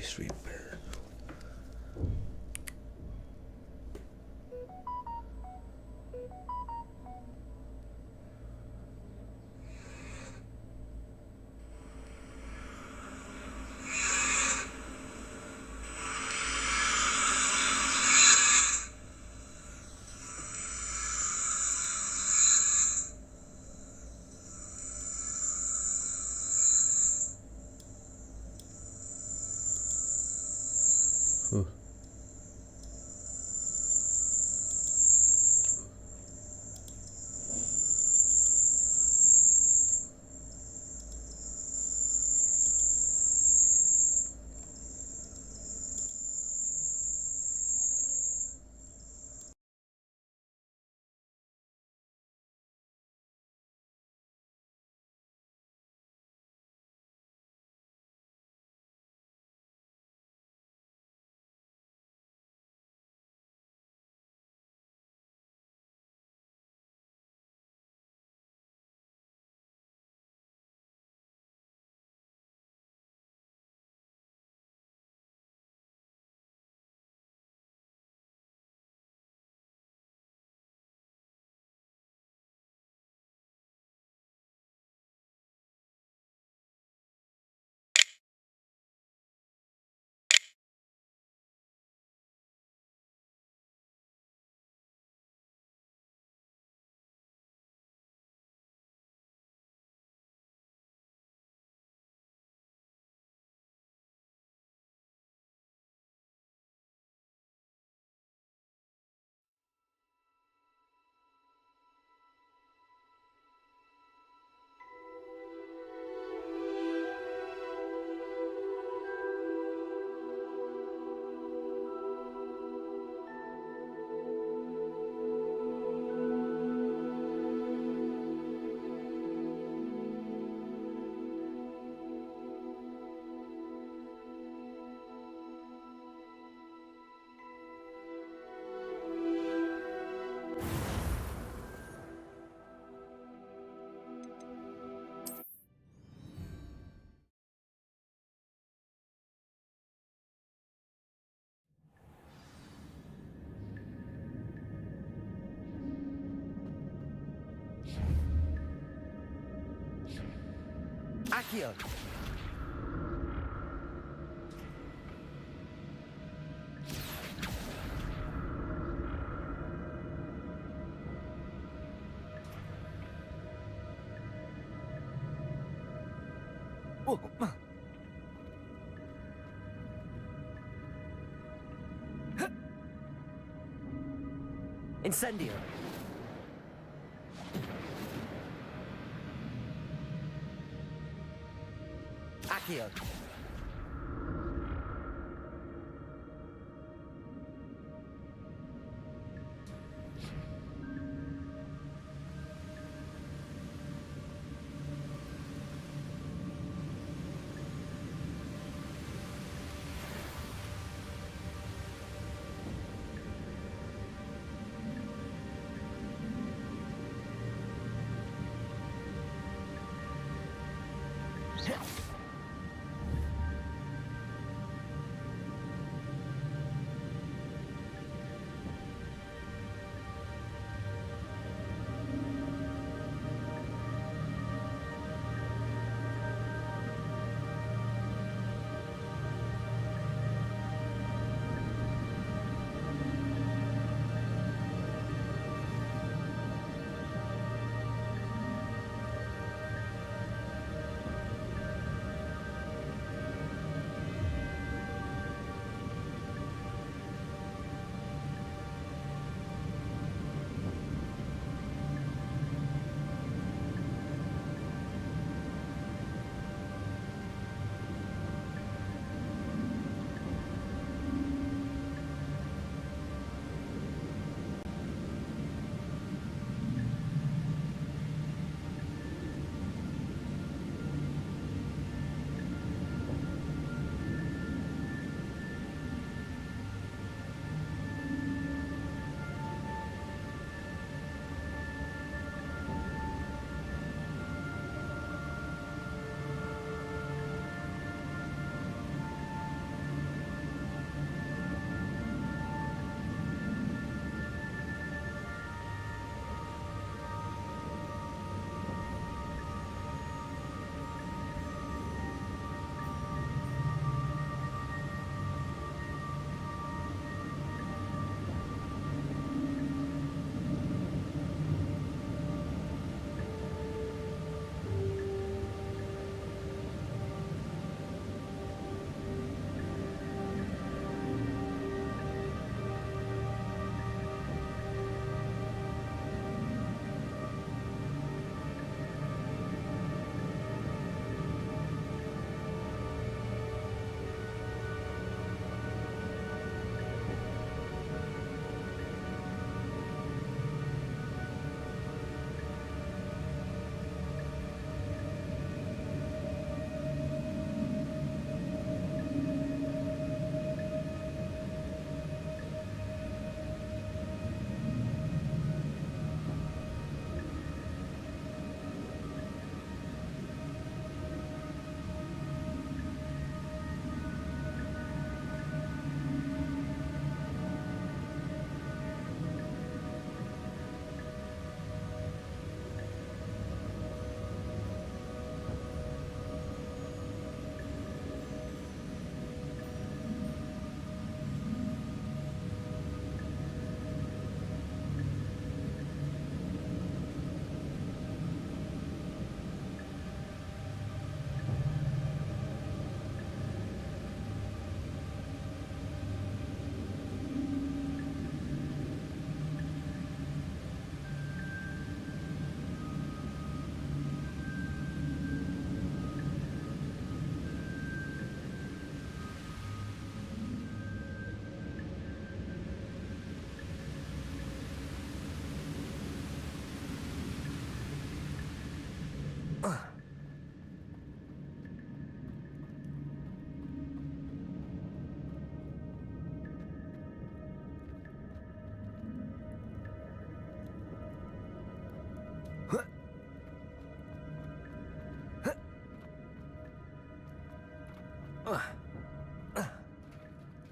mystery bird. Huh. Accio! Oh, Incendio! Accio!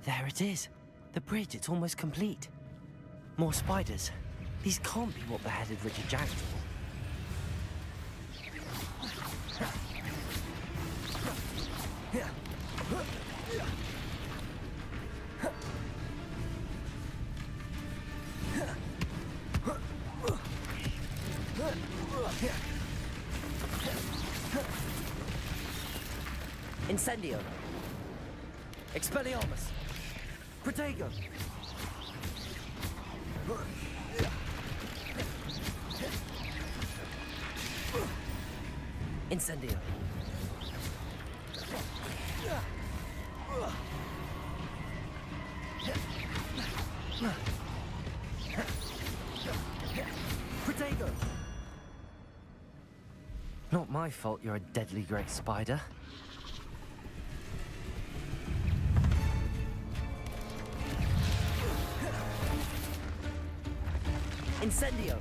There it is. The bridge, it's almost complete. More spiders. These can't be what beheaded Richard Jackdaw. Incendio. Expelliarmus. Protego. Incendio. Protego. Not my fault you're a deadly great spider. Incendio.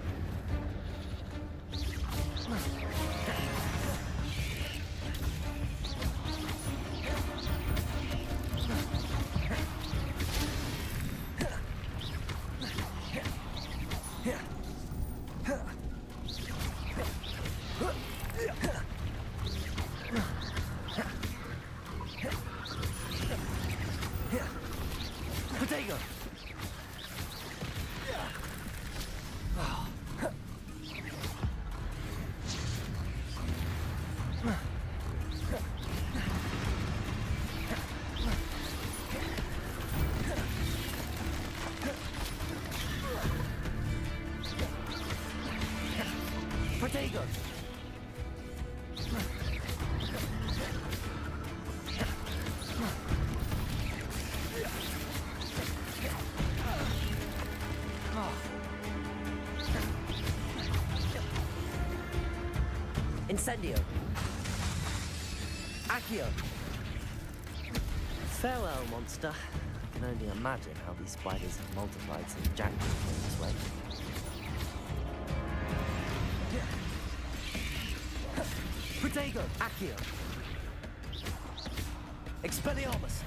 Protego. Protego. Incendio. Accio. Farewell, monster. I can only imagine how these spiders have multiplied since Jackdaw came this way. Protego. Accio. Expelliarmus.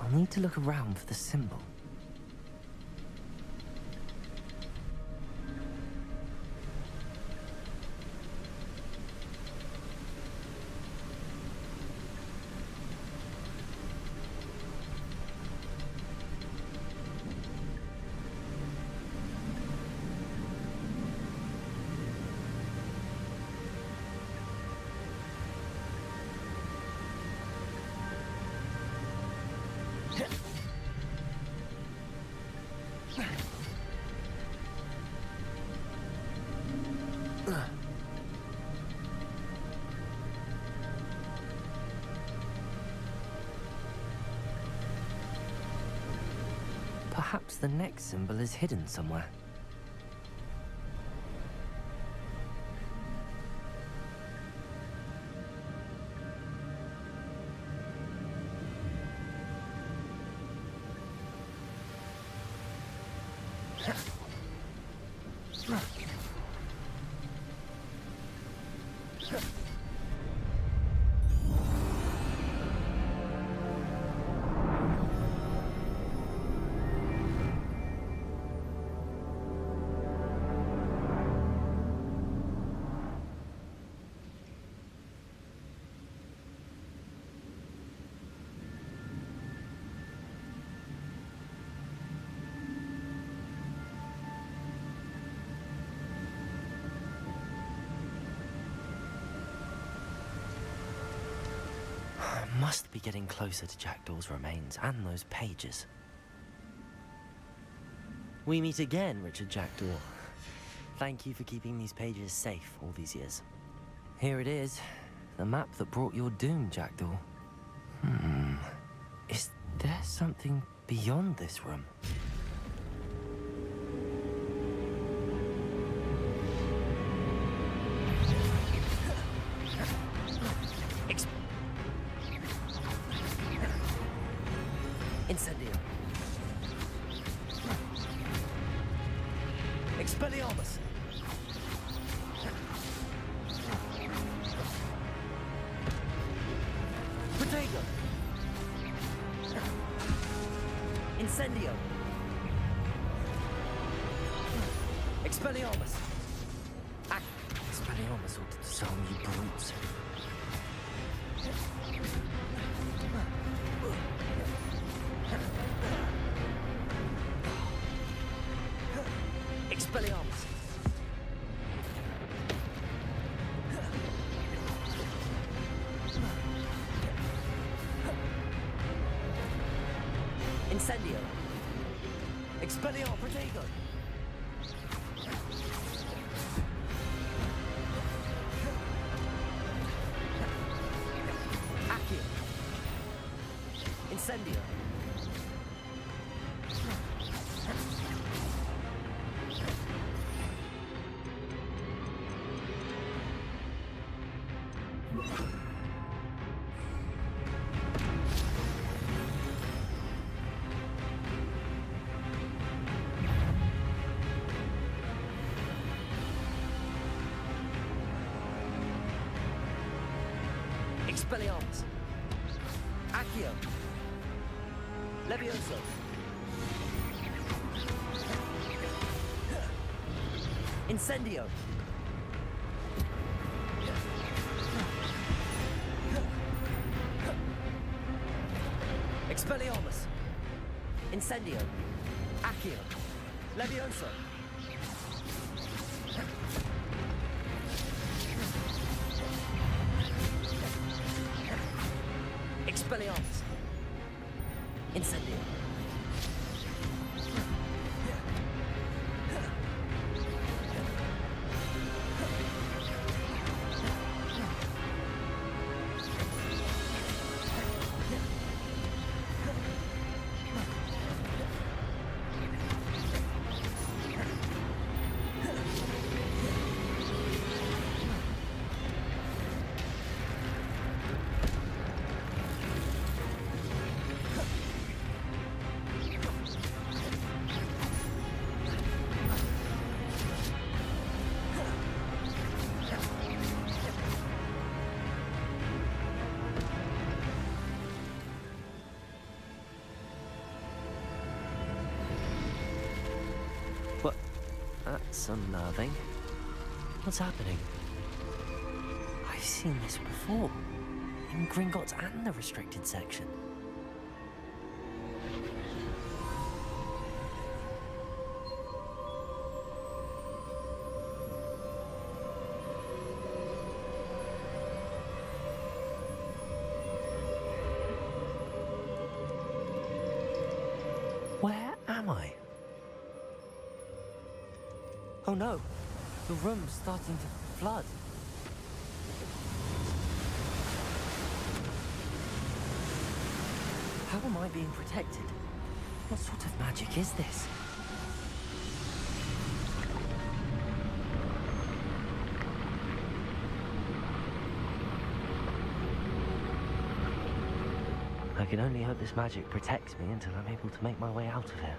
I'll need to look around for the symbol. Perhaps the next symbol is hidden somewhere. Must be getting closer to Jackdaw's remains and those pages. We meet again, Richard Jackdaw. Thank you for keeping these pages safe all these years. Here it is, the map that brought your doom, Jackdaw. Is there something beyond this room? Expelliarmus! Protego! Incendio! Expelliarmus! Expelliarmus ought to disarm you brutes. Expelliarmus! Incendio! Expelliarmus! Protego! Accio! Incendio! Expelliarmus! Accio! Levioso! Incendio! Expelliarmus! Incendio! Accio! Levioso! Expelliarmus! Incendio! What? That's unnerving. What's happening? I've seen this before. In Gringotts and the restricted section. Where am I? Oh no, the room's starting to flood. How am I being protected? What sort of magic is this? I can only hope this magic protects me until I'm able to make my way out of here.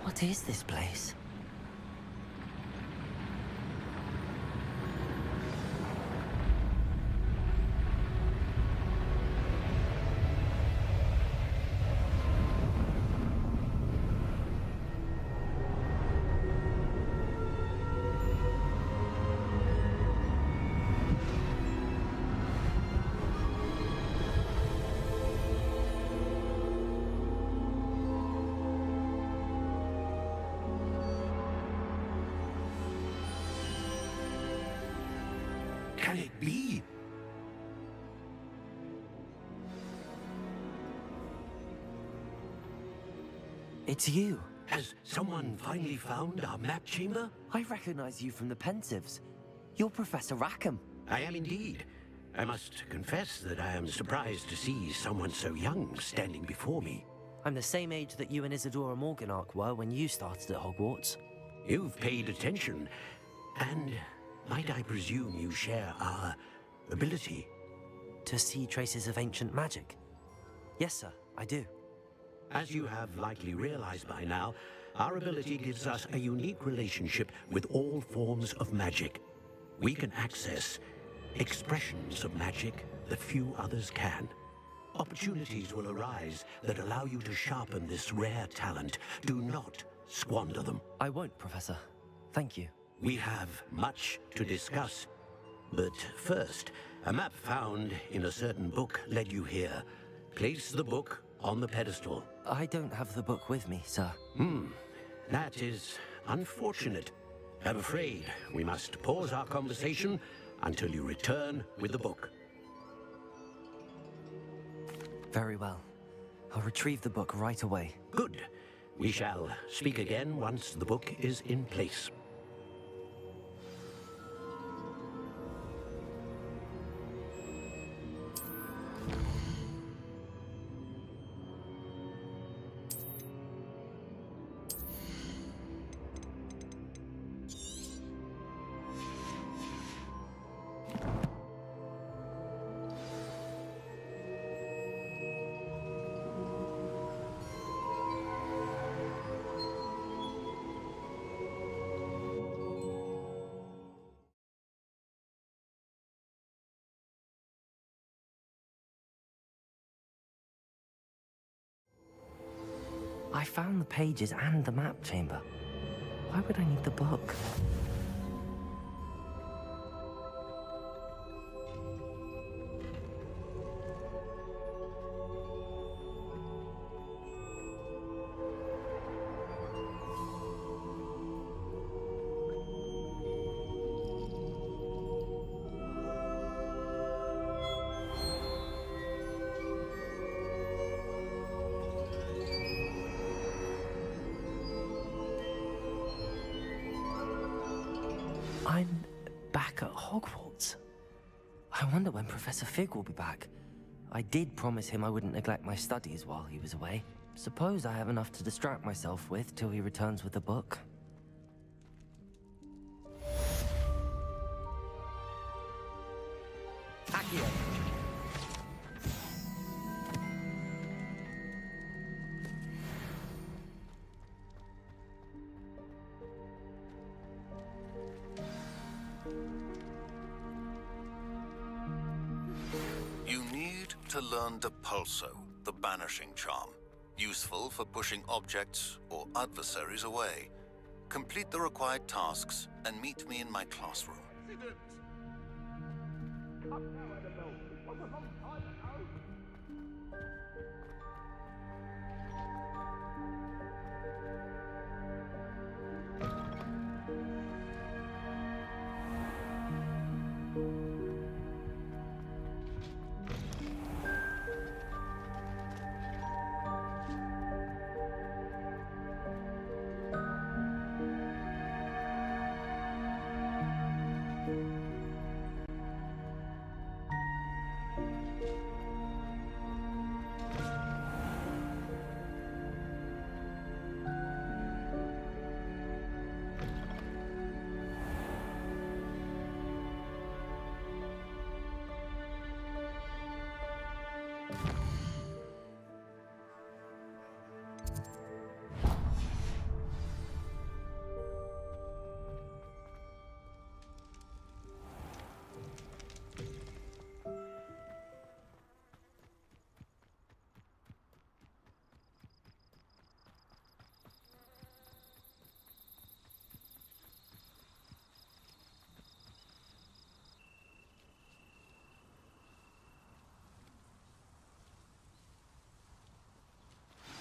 What is this place? Can it be? It's you. Has someone finally found our map chamber? I recognize you from the Pensives. You're Professor Rackham. I am indeed. I must confess that I am surprised to see someone so young standing before me. I'm the same age that you and Isadora Morganach were when you started at Hogwarts. You've paid attention, and might I presume you share our ability? To see traces of ancient magic? Yes, sir, I do. As you have likely realized by now, our ability gives us a unique relationship with all forms of magic. We can access expressions of magic that few others can. Opportunities will arise that allow you to sharpen this rare talent. Do not squander them. I won't, Professor. Thank you. We have much to discuss. But first, a map found in a certain book led you here. Place the book on the pedestal. I don't have the book with me, sir. That is unfortunate. I'm afraid we must pause our conversation until you return with the book. Very well. I'll retrieve the book right away. Good. We shall speak again once the book is in place. I found the pages and the map chamber. Why would I need the book? I'm back at Hogwarts. I wonder when Professor Fig will be back. I did promise him I wouldn't neglect my studies while he was away. Suppose I have enough to distract myself with till he returns with the book. Accio. You need to learn Depulso, the banishing charm. Useful for pushing objects or adversaries away. Complete the required tasks and meet me in my classroom.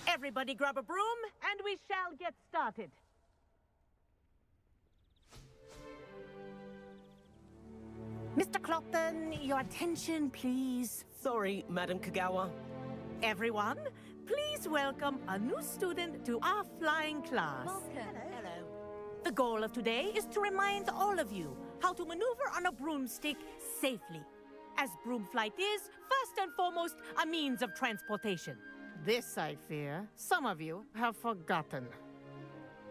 Everybody grab a broom, and we shall get started. Mr. Clopton, your attention, please. Sorry, Madam Kagawa. Everyone, please welcome a new student to our flying class. Hello. The goal of today is to remind all of you how to maneuver on a broomstick safely, as broom flight is, first and foremost, a means of transportation. This, I fear, some of you have forgotten.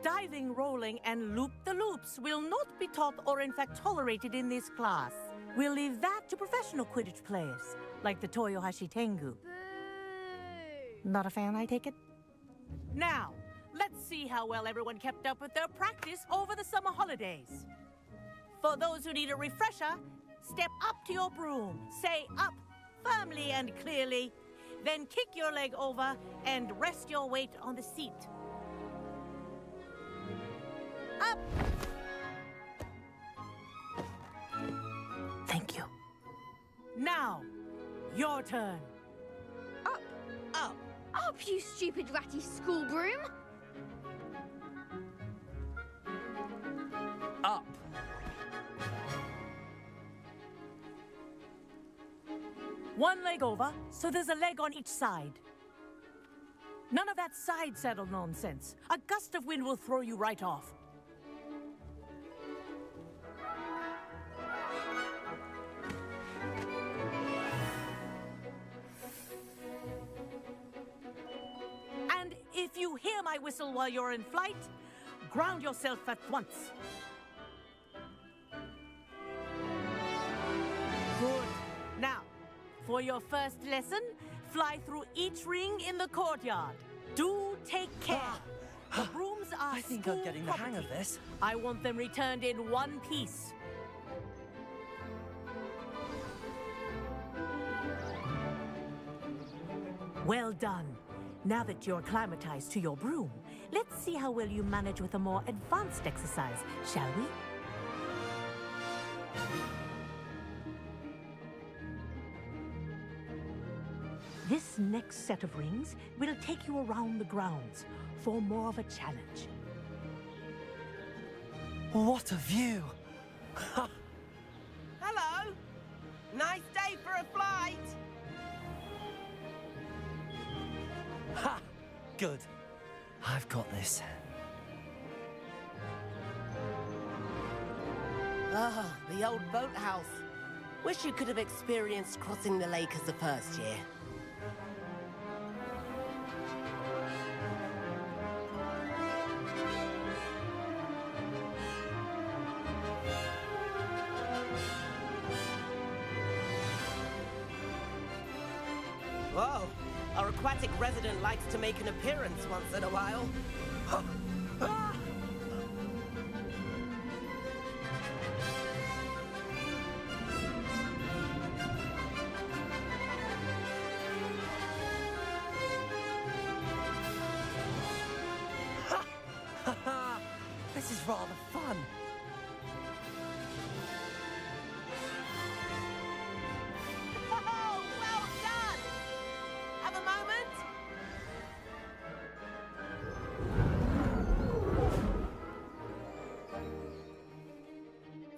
Diving, rolling, and loop-the-loops will not be taught or in fact tolerated in this class. We'll leave that to professional Quidditch players, like the Toyohashi Tengu. Not a fan, I take it? Now, let's see how well everyone kept up with their practice over the summer holidays. For those who need a refresher, step up to your broom, say up firmly and clearly, then kick your leg over and rest your weight on the seat. Up! Thank you. Now, your turn. Up, Up. up, you stupid ratty school broom! Up. One leg over, so there's a leg on each side. None of that side saddle nonsense. A gust of wind will throw you right off. And if you hear my whistle while you're in flight, ground yourself at once. Good. Now, for your first lesson, fly through each ring in the courtyard. Do take care. The brooms are I think I'm school getting the hang of property. this. I want them returned in one piece. Well done. Now that you're acclimatized to your broom, let's see how well you manage with a more advanced exercise, shall we? This next set of rings will take you around the grounds for more of a challenge. What a view! Hello. Nice day for a flight. Ha! Good. I've got this. Ah, the old boathouse. Wish you could have experienced crossing the lake as the first year. Whoa, our aquatic resident likes to make an appearance once in a while. This is rather fun. Oh, well done! Have a moment?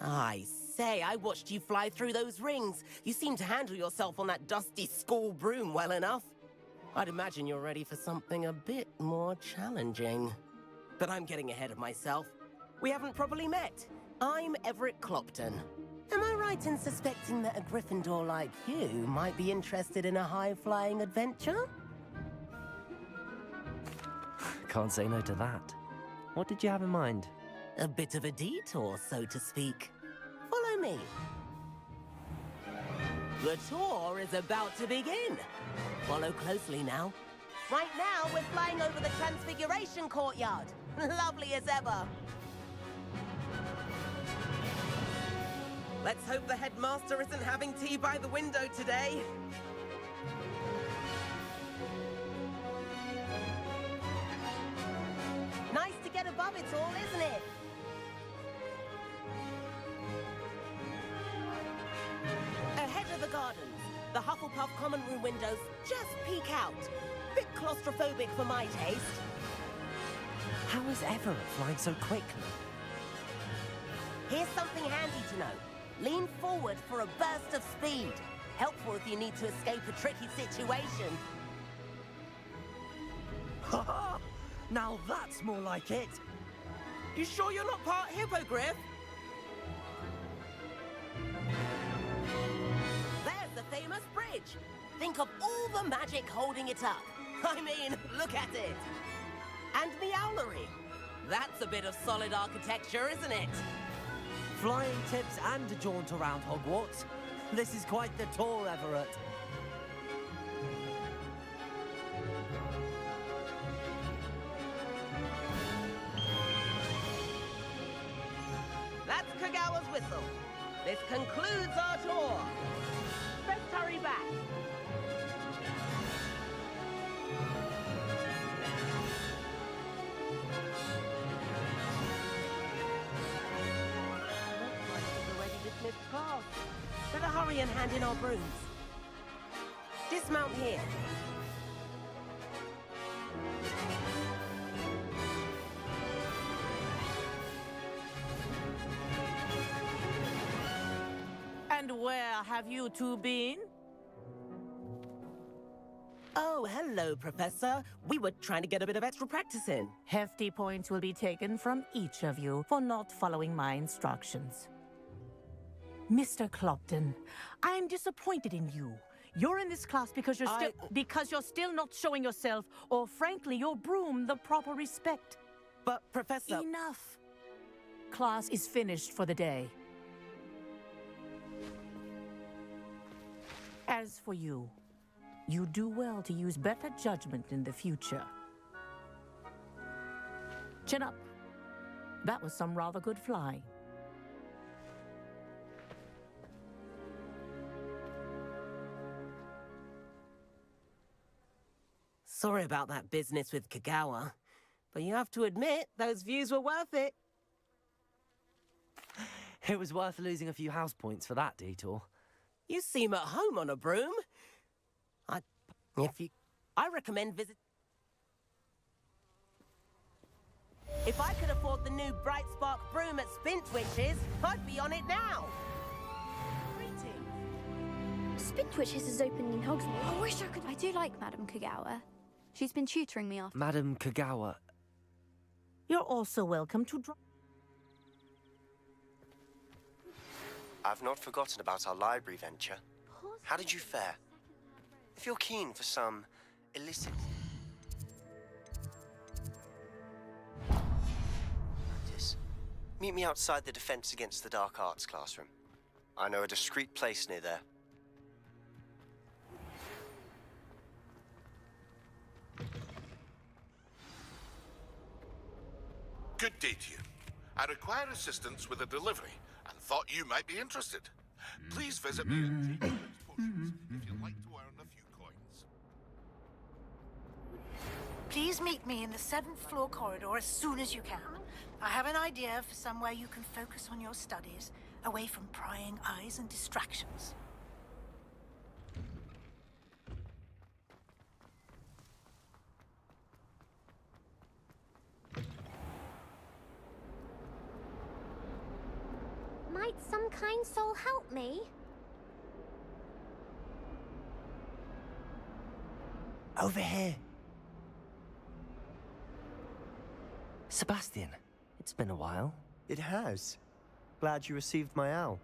I say, I watched you fly through those rings. You seem to handle yourself on that dusty school broom well enough. I'd imagine you're ready for something a bit more challenging. But I'm getting ahead of myself. We haven't properly met. I'm Everett Clopton. Am I right in suspecting that a Gryffindor like you might be interested in a high-flying adventure? Can't say no to that. What did you have in mind? A bit of a detour, so to speak. Follow me. The tour is about to begin. Follow closely now. Right now, we're flying over the Transfiguration Courtyard. Lovely as ever. Let's hope the headmaster isn't having tea by the window today. Nice to get above it all, isn't it? Ahead of the gardens, the Hufflepuff common room windows just peek out. Bit claustrophobic for my taste. How is Everett flying so quickly? Here's something handy to know. Lean forward for a burst of speed. Helpful if you need to escape a tricky situation. Ha! Now that's more like it. You sure you're not part hippogriff? There's the famous bridge. Think of all the magic holding it up. I mean, look at it. And the owlery. That's a bit of solid architecture, isn't it? Flying tips and a jaunt around Hogwarts. This is quite the tour, Everett. whistle. This concludes our tour. Let's hurry back. Looks like we've already dismissed class. Better hurry and hand in our brooms. Dismount here. And where have you two been? Oh, hello, Professor. We were trying to get a bit of extra practice in. Hefty points will be taken from each of you for not following my instructions. Mr. Clopton, I'm disappointed in you. You're in this class because you're still not showing yourself, or frankly, your broom, the proper respect. But, Professor... Enough. Class is finished for the day. As for you, you do well to use better judgment in the future. Chin up. That was some rather good flying. Sorry about that business with Kagawa, but you have to admit, those views were worth it. It was worth losing a few house points for that detour. You seem at home on a broom. I recommend visit... If I could afford the new Bright Spark broom at Spintwitch's, I'd be on it now. Spintwitch's is opening in Hogsmeade. I wish I could. I do like Madame Kagawa. She's been tutoring me after. Madam Kagawa. You're also welcome to drop. I've not forgotten about our library venture. How did you fare? If you're keen for some illicit practice, meet me outside the Defense Against the Dark Arts classroom. I know a discreet place near there. Good day to you. I require assistance with a delivery and thought you might be interested. Please visit me at Jacob's Potions if you'd like to earn a few coins. Please meet me in the 7th floor corridor as soon as you can. I have an idea for somewhere you can focus on your studies, away from prying eyes and distractions. Might some kind soul help me? Over here. Sebastian, it's been a while. It has. Glad you received my owl.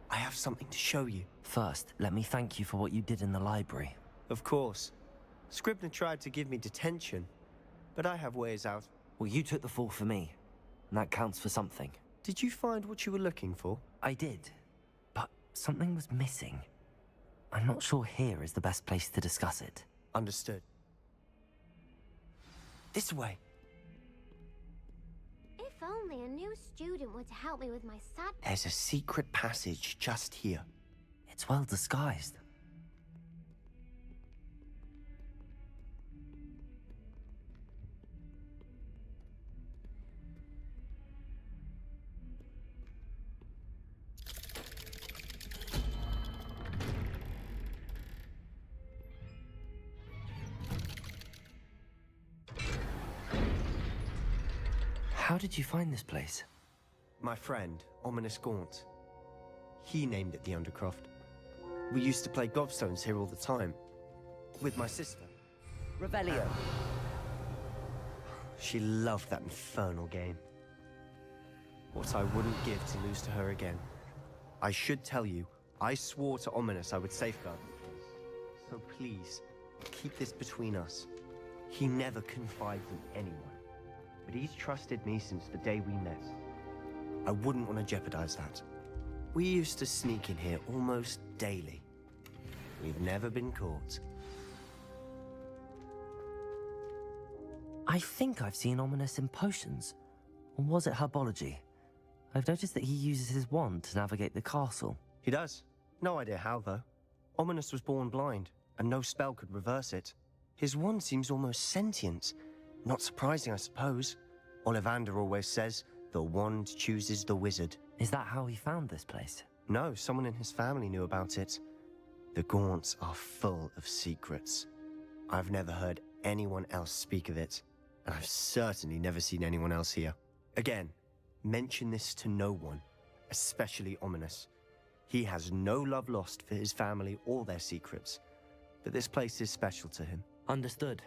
I have something to show you. First, let me thank you for what you did in the library. Of course. Scribner tried to give me detention, but I have ways out. Well, you took the fall for me, and that counts for something. Did you find what you were looking for? I did, but something was missing. I'm not sure here is the best place to discuss it. Understood. This way. If only a new student were to help me with my sad... There's a secret passage just here. It's well disguised. How did you find this place? My friend, Ominous Gaunt. He named it the Undercroft. We used to play gobstones here all the time. With my sister. Revelio. She loved that infernal game. What I wouldn't give to lose to her again. I should tell you, I swore to Ominous I would safeguard you. So please, keep this between us. He never confides in anyone. But he's trusted me since the day we met. I wouldn't want to jeopardize that. We used to sneak in here almost daily. We've never been caught. I think I've seen Ominous in potions. Or was it herbology? I've noticed that he uses his wand to navigate the castle. He does. No idea how, though. Ominous was born blind, and no spell could reverse it. His wand seems almost sentient. Not surprising, I suppose. Ollivander always says, the wand chooses the wizard. Is that how he found this place? No, someone in his family knew about it. The Gaunts are full of secrets. I've never heard anyone else speak of it, and I've certainly never seen anyone else here. Again, mention this to no one, especially Ominous. He has no love lost for his family or their secrets, but this place is special to him. Understood.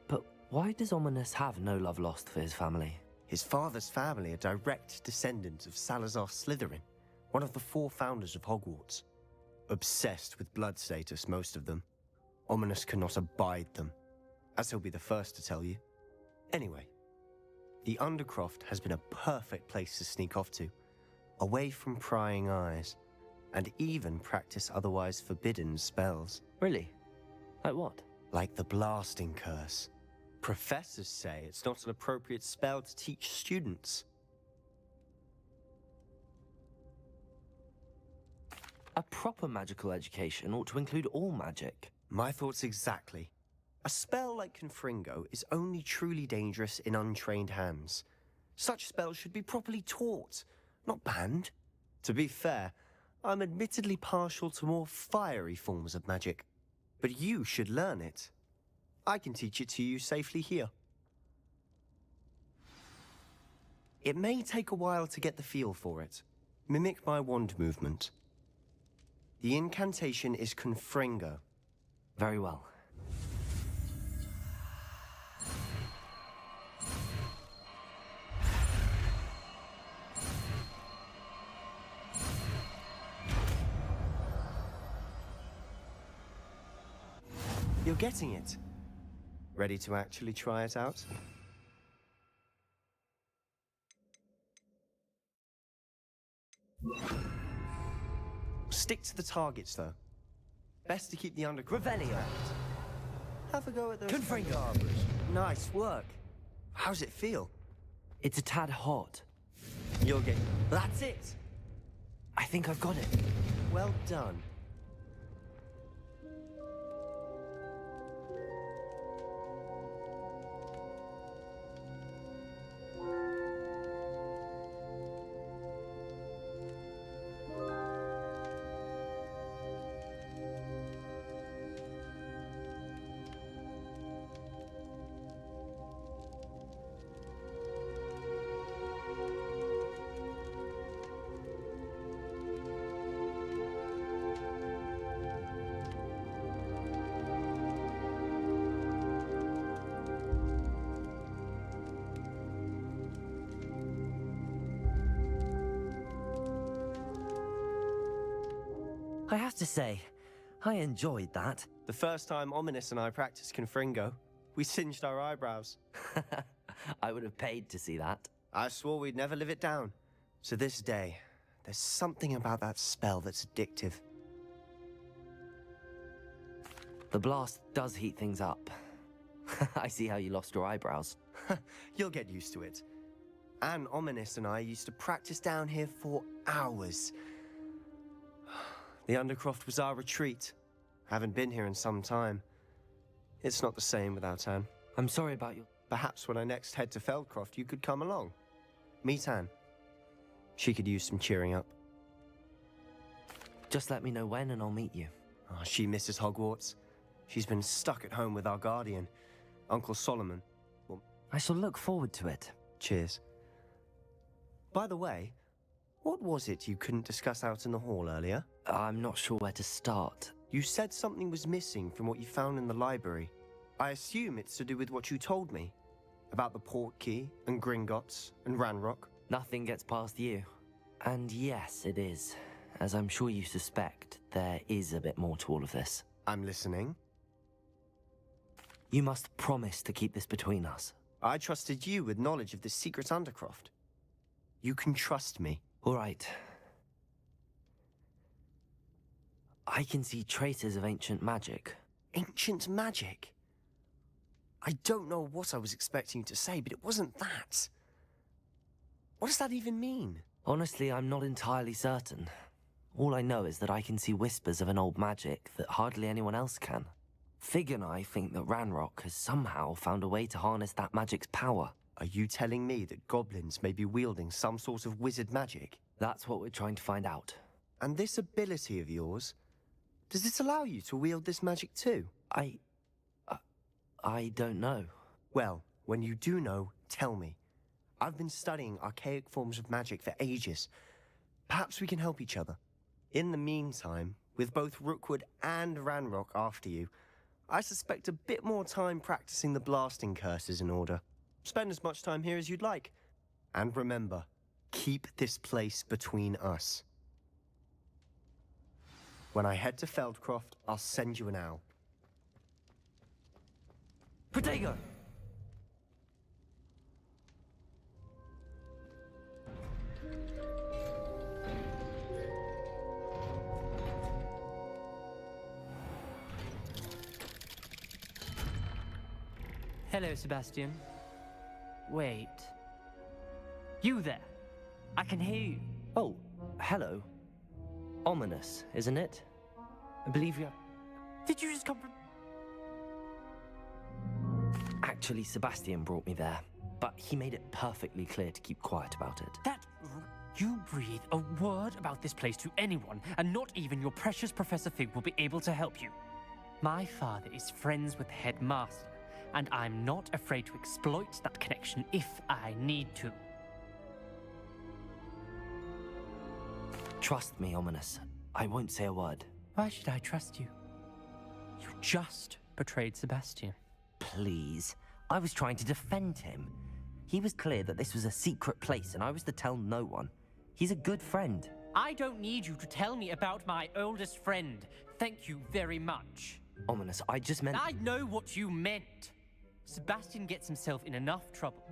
But why does Ominous have no love lost for his family? His father's family are direct descendants of Salazar Slytherin, one of the 4 founders of Hogwarts. Obsessed with blood status, most of them. Ominous cannot abide them, as he'll be the first to tell you. Anyway, the Undercroft has been a perfect place to sneak off to, away from prying eyes, and even practice otherwise forbidden spells. Really? Like what? Like the blasting curse. Professors say it's not an appropriate spell to teach students. A proper magical education ought to include all magic. My thoughts exactly. A spell like Confringo is only truly dangerous in untrained hands. Such spells should be properly taught, not banned. To be fair, I'm admittedly partial to more fiery forms of magic, but you should learn it. I can teach it to you safely here. It may take a while to get the feel for it. Mimic my wand movement. The incantation is Confringo. Very well. You're getting it. Ready to actually try it out? Stick to the targets, though. Best to keep the underground. Revelio. Have a go at those. Confringo. Nice work. How's it feel? It's a tad hot. You're getting. That's it. I think I've got it. Well done. I have to say, I enjoyed that. The first time Ominous and I practiced Confringo, we singed our eyebrows. I would have paid to see that. I swore we'd never live it down. To this day, there's something about that spell that's addictive. The blast does heat things up. I see how you lost your eyebrows. You'll get used to it. Anne, Ominous and I used to practice down here for hours. The Undercroft was our retreat. Haven't been here in some time. It's not the same without Anne. I'm sorry about you. Perhaps when I next head to Feldcroft, you could come along. Meet Anne. She could use some cheering up. Just let me know when and I'll meet you. Oh, she misses Hogwarts. She's been stuck at home with our guardian, Uncle Solomon. Well, I shall look forward to it. Cheers. By the way, what was it you couldn't discuss out in the hall earlier? I'm not sure where to start. You said something was missing from what you found in the library. I assume it's to do with what you told me. About the Portkey, and Gringotts, and Ranrock. Nothing gets past you. And yes, it is. As I'm sure you suspect, there is a bit more to all of this. I'm listening. You must promise to keep this between us. I trusted you with knowledge of the secret Undercroft. You can trust me. All right. I can see traces of ancient magic. Ancient magic? I don't know what I was expecting you to say, but it wasn't that. What does that even mean? Honestly, I'm not entirely certain. All I know is that I can see whispers of an old magic that hardly anyone else can. Fig and I think that Ranrock has somehow found a way to harness that magic's power. Are you telling me that goblins may be wielding some sort of wizard magic? That's what we're trying to find out. And this ability of yours, does this allow you to wield this magic too? I don't know. Well, when you do know, tell me. I've been studying archaic forms of magic for ages. Perhaps we can help each other. In the meantime, with both Rookwood and Ranrock after you, I suspect a bit more time practicing the blasting curse is in order. Spend as much time here as you'd like. And remember, keep this place between us. When I head to Feldcroft, I'll send you an owl. Protego! Hello, Sebastian. Wait. You there? I can hear you. Oh, hello. Ominous, isn't it? I believe you... Did you just come from... Actually, Sebastian brought me there, but he made it perfectly clear to keep quiet about it. You breathe a word about this place to anyone, and not even your precious Professor Fig will be able to help you. My father is friends with the headmaster, and I'm not afraid to exploit that connection if I need to. Trust me, Ominous. I won't say a word. Why should I trust you? You just betrayed Sebastian. Please. I was trying to defend him. He was clear that this was a secret place, and I was to tell no one. He's a good friend. I don't need you to tell me about my oldest friend. Thank you very much. Ominous, I just meant... I know what you meant. Sebastian gets himself in enough trouble.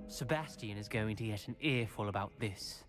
Sebastian is going to get an earful about this.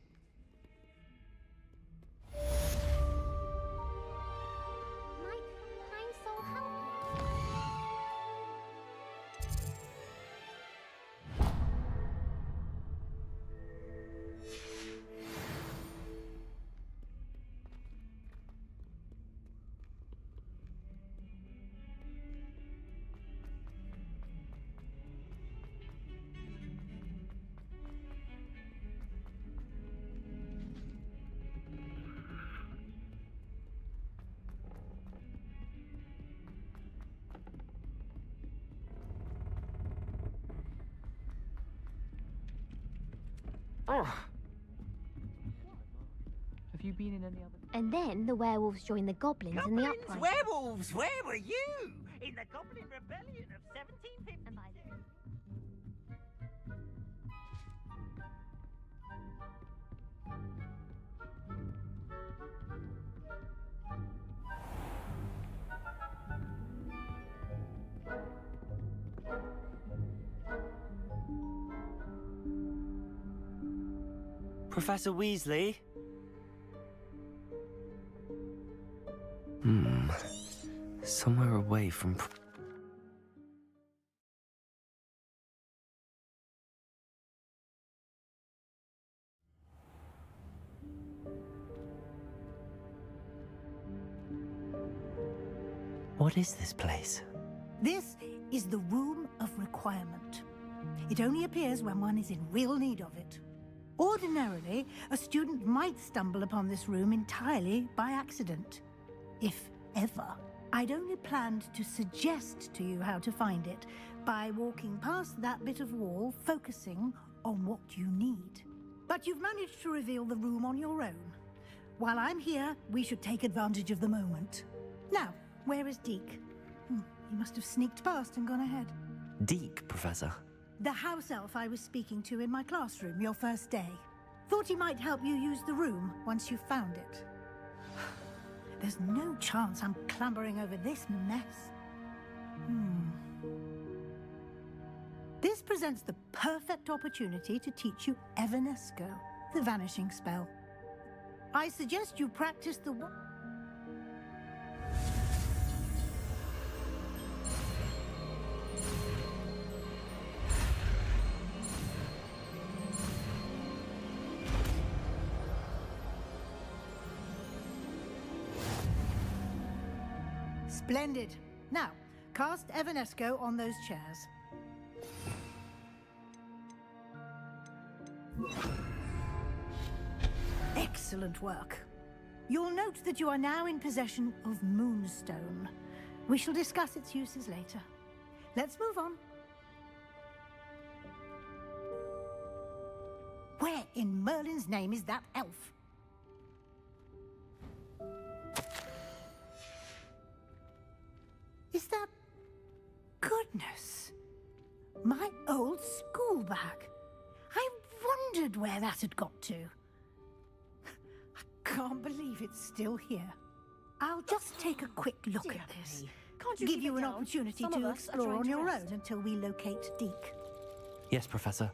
Have you been in any other... And then the werewolves joined the goblins in the uprising. Werewolves! Where were you? In the Goblin Rebellion of 1750. And by then... Professor Weasley? Somewhere away from... What is this place? This is the Room of Requirement. It only appears when one is in real need of it. Ordinarily, a student might stumble upon this room entirely by accident. If ever. I'd only planned to suggest to you how to find it by walking past that bit of wall, focusing on what you need. But you've managed to reveal the room on your own. While I'm here, we should take advantage of the moment. Now, where is Deke? He must have sneaked past and gone ahead. Deke, Professor. The house elf I was speaking to in my classroom your first day. Thought he might help you use the room once you found it. There's no chance I'm clambering over this mess. This presents the perfect opportunity to teach you Evanesco, the vanishing spell. I suggest you practice the... Splendid. Now, cast Evanesco on those chairs. Excellent work. You'll note that you are now in possession of Moonstone. We shall discuss its uses later. Let's move on. Where in Merlin's name is that elf? Is that... Goodness! My old school bag. I wondered where that had got to. I can't believe it's still here. I'll just take a quick look at this. Can't you Give keep you it an down? opportunity Some of to us are explore trying on to your rest. own until we locate Deke. Yes, Professor.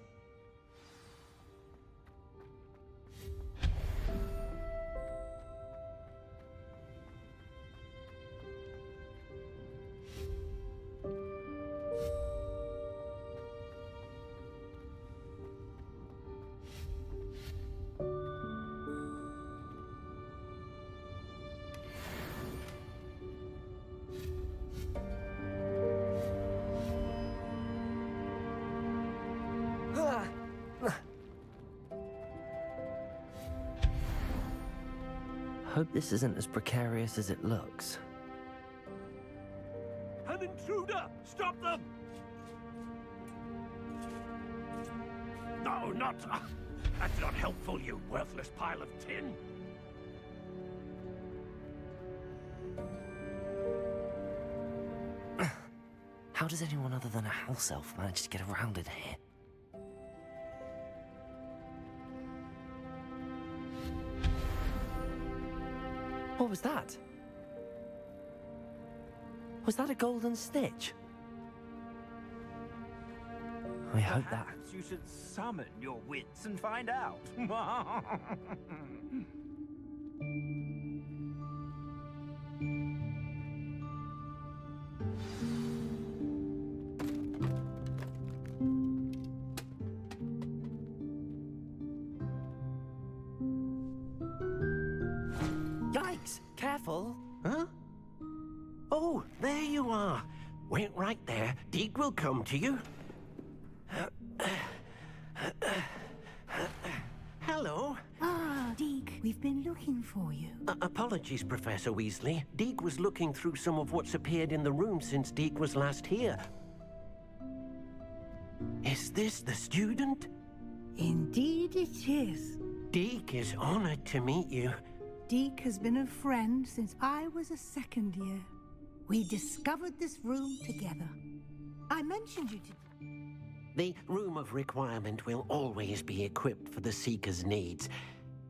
Hope this isn't as precarious as it looks. An intruder! Stop them! No, not... that's not helpful, you worthless pile of tin! How does anyone other than a house elf manage to get around in here? What was that? Was that a golden stitch? I hope that... Perhaps you should summon your wits and find out. Yikes! Careful! Huh? Oh, there you are. Wait right there. Deke will come to you. Hello. Ah, Deke, we've been looking for you. Apologies, Professor Weasley. Deke was looking through some of what's appeared in the room since Deke was last here. Is this the student? Indeed it is. Deke is honored to meet you. Deke has been a friend since I was a second year. We discovered this room together. I mentioned you to... The Room of Requirement will always be equipped for the Seeker's needs.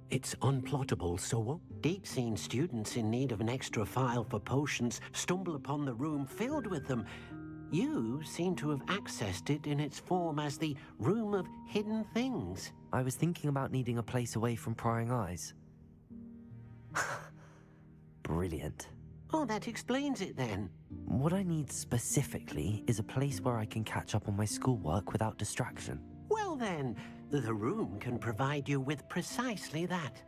It's unplottable, so won't Deke's seen students in need of an extra file for potions stumble upon the room filled with them. You seem to have accessed it in its form as the Room of Hidden Things. I was thinking about needing a place away from prying eyes. Brilliant. Oh, that explains it then. What I need specifically is a place where I can catch up on my schoolwork without distraction. Well then, the room can provide you with precisely that.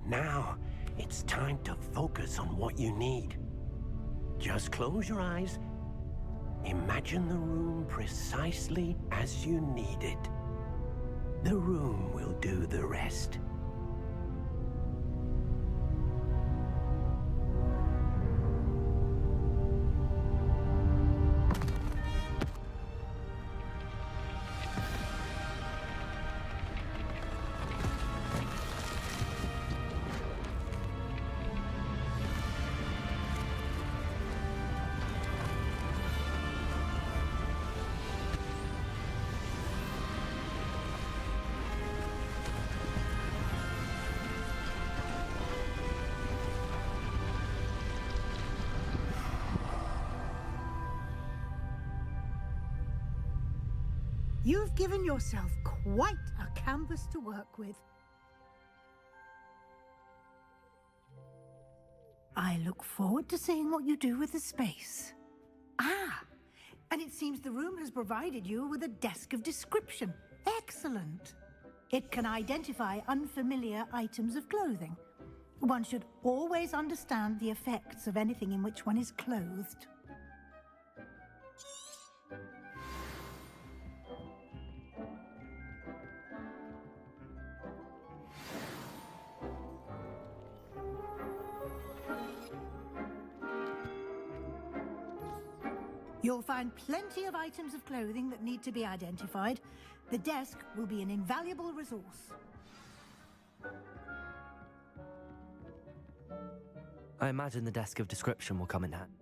Now, it's time to focus on what you need. Just close your eyes. Imagine the room precisely as you need it. The room will do the rest. You've given yourself quite a canvas to work with. I look forward to seeing what you do with the space. Ah, and it seems the room has provided you with a desk of description. Excellent. It can identify unfamiliar items of clothing. One should always understand the effects of anything in which one is clothed. You'll find plenty of items of clothing that need to be identified. The desk will be an invaluable resource. I imagine the desk of description will come in handy.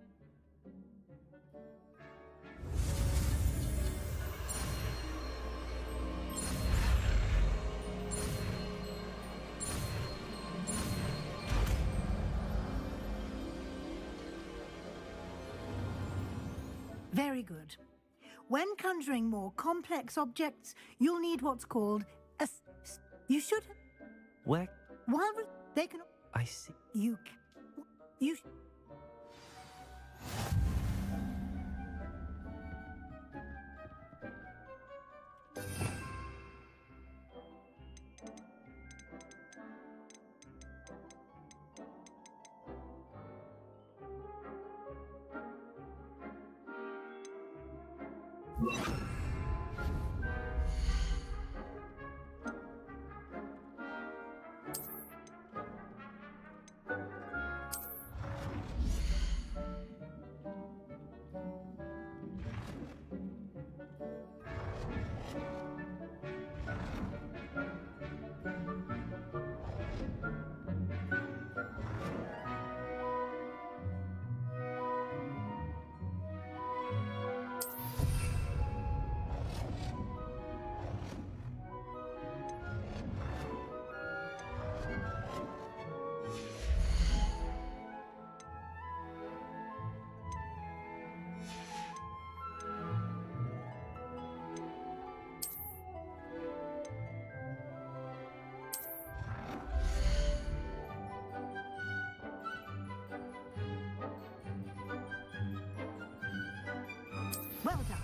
Very good. When conjuring more complex objects, you'll need what's called a... You should... Where? While they can... I see. You... Well done.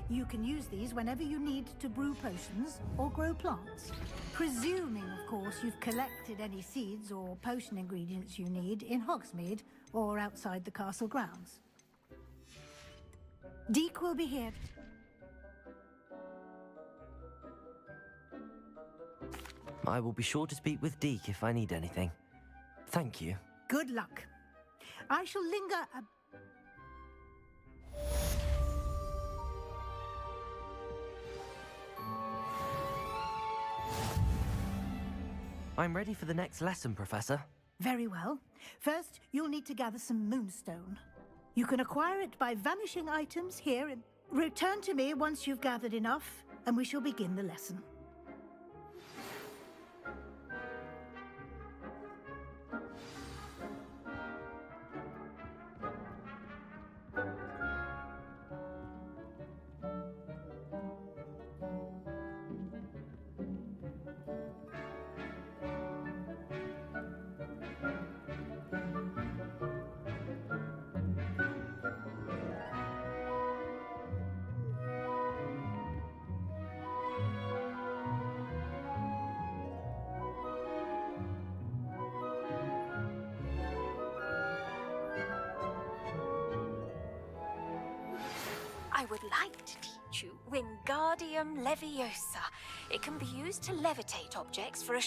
You can use these whenever you need to brew potions or grow plants. Presuming, of course, you've collected any seeds or potion ingredients you need in Hogsmeade or outside the castle grounds. Deek will be here. I will be sure to speak with Deek if I need anything. Thank you. Good luck. I shall linger a... I'm ready for the next lesson, Professor. Very well. First, you'll need to gather some moonstone. You can acquire it by vanishing items here and return to me once you've gathered enough, and we shall begin the lesson. I would like to teach you Wingardium Leviosa. It can be used to levitate objects for a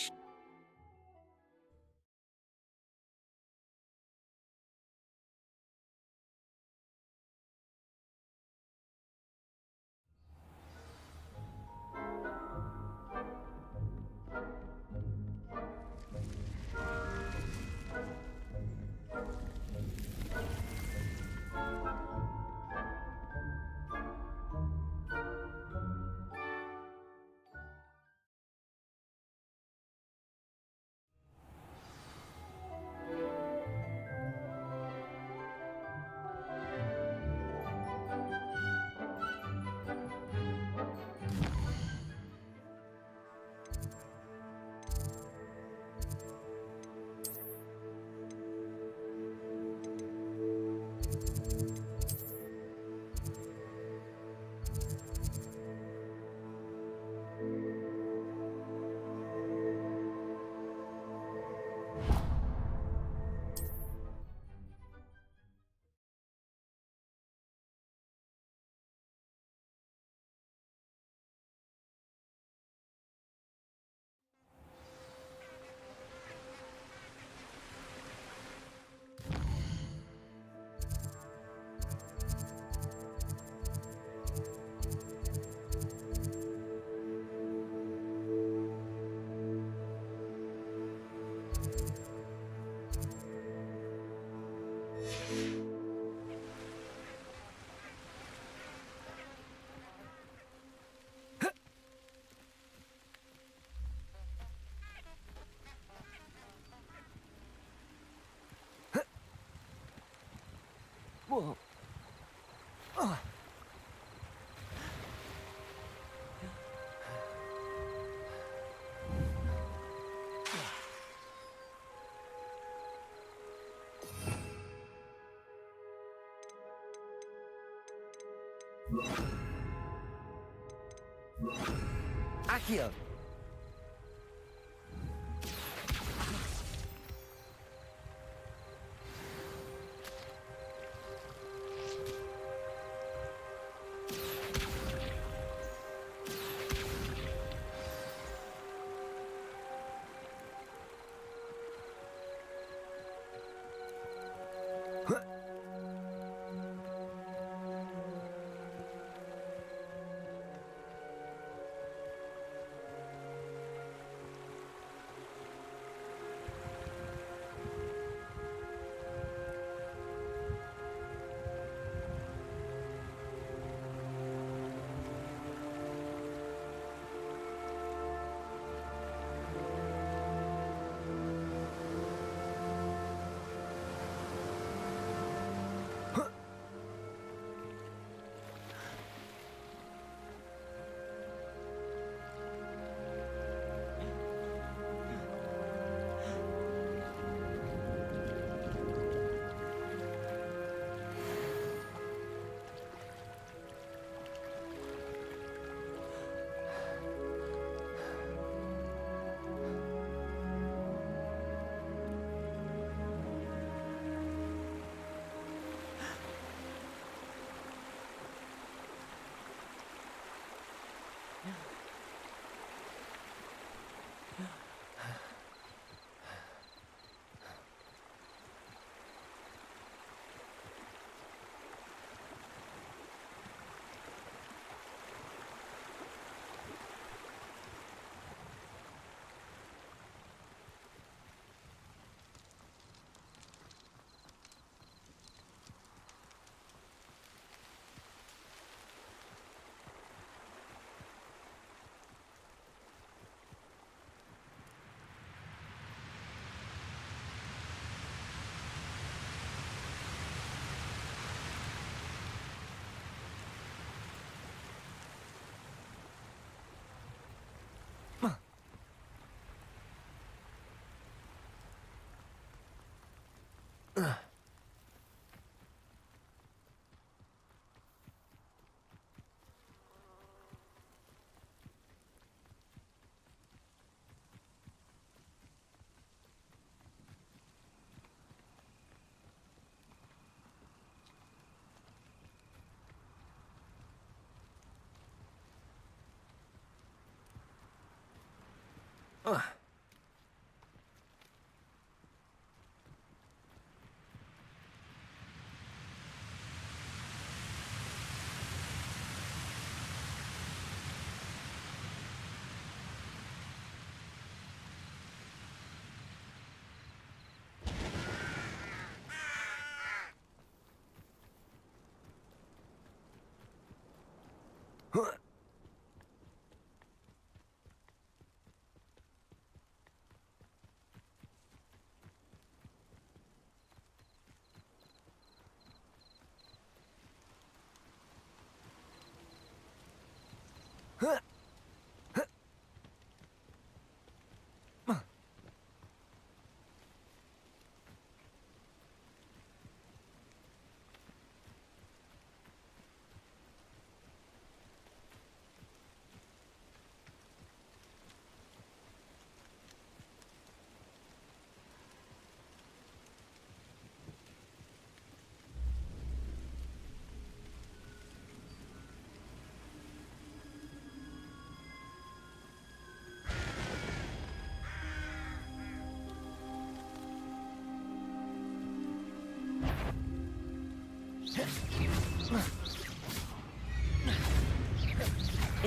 Whoa. Accio!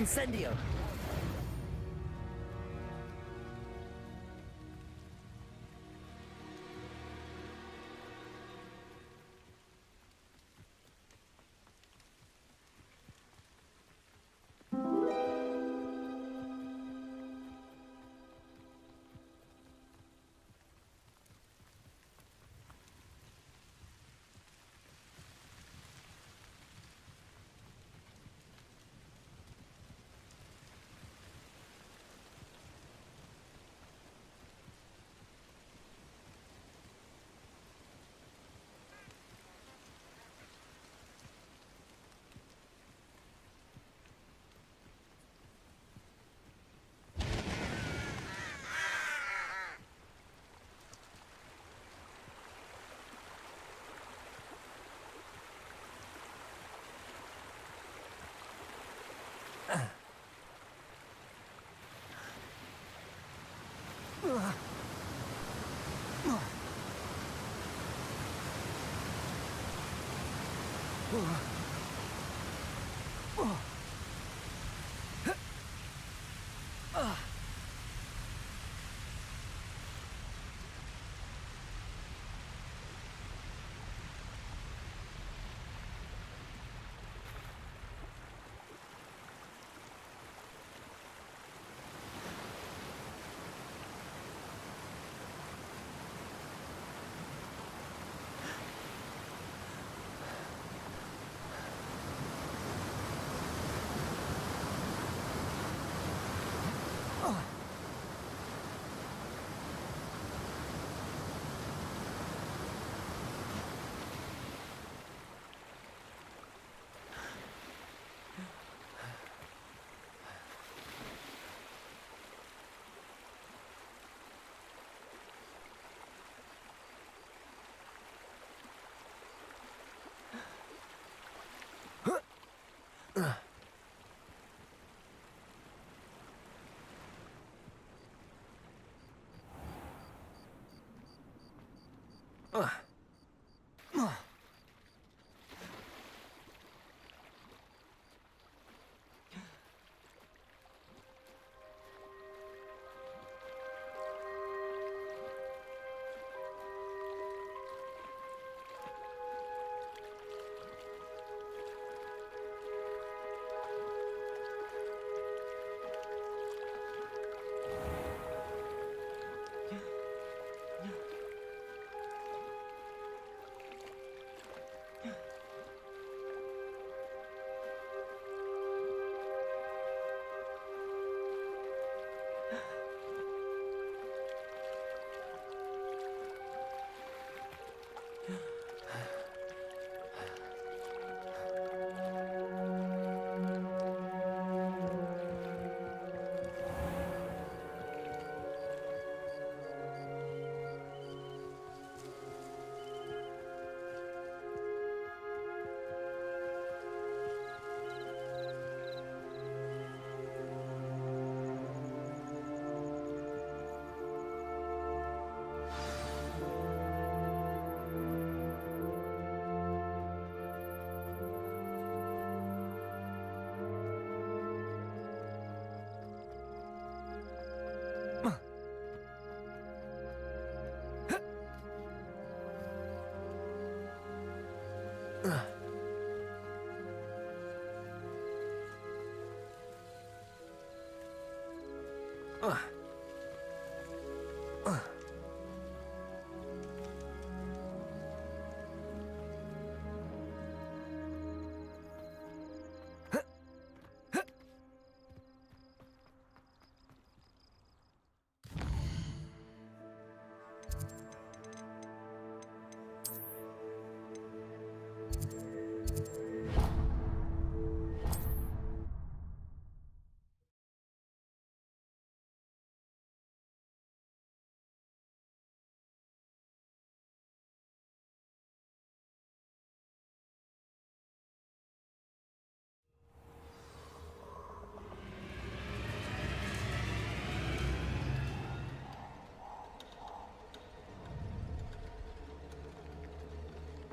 Incendio!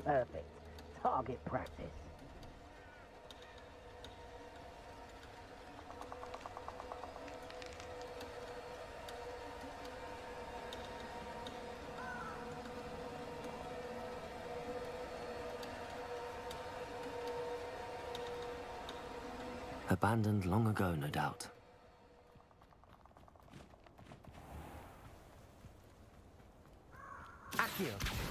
Perfect. Target practice. Abandoned long ago, no doubt. Accio!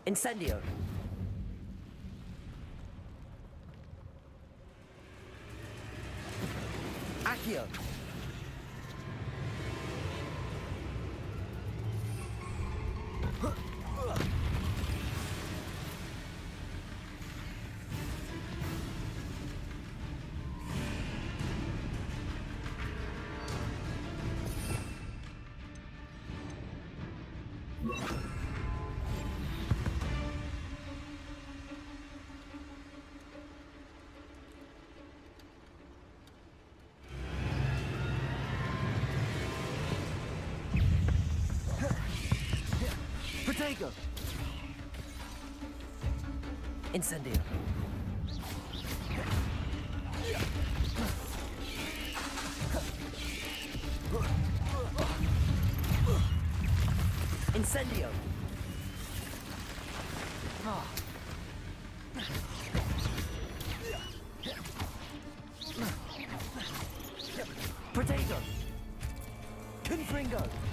Incendio! Accio! Protego! Incendio. Incendio! Protego! Confringo!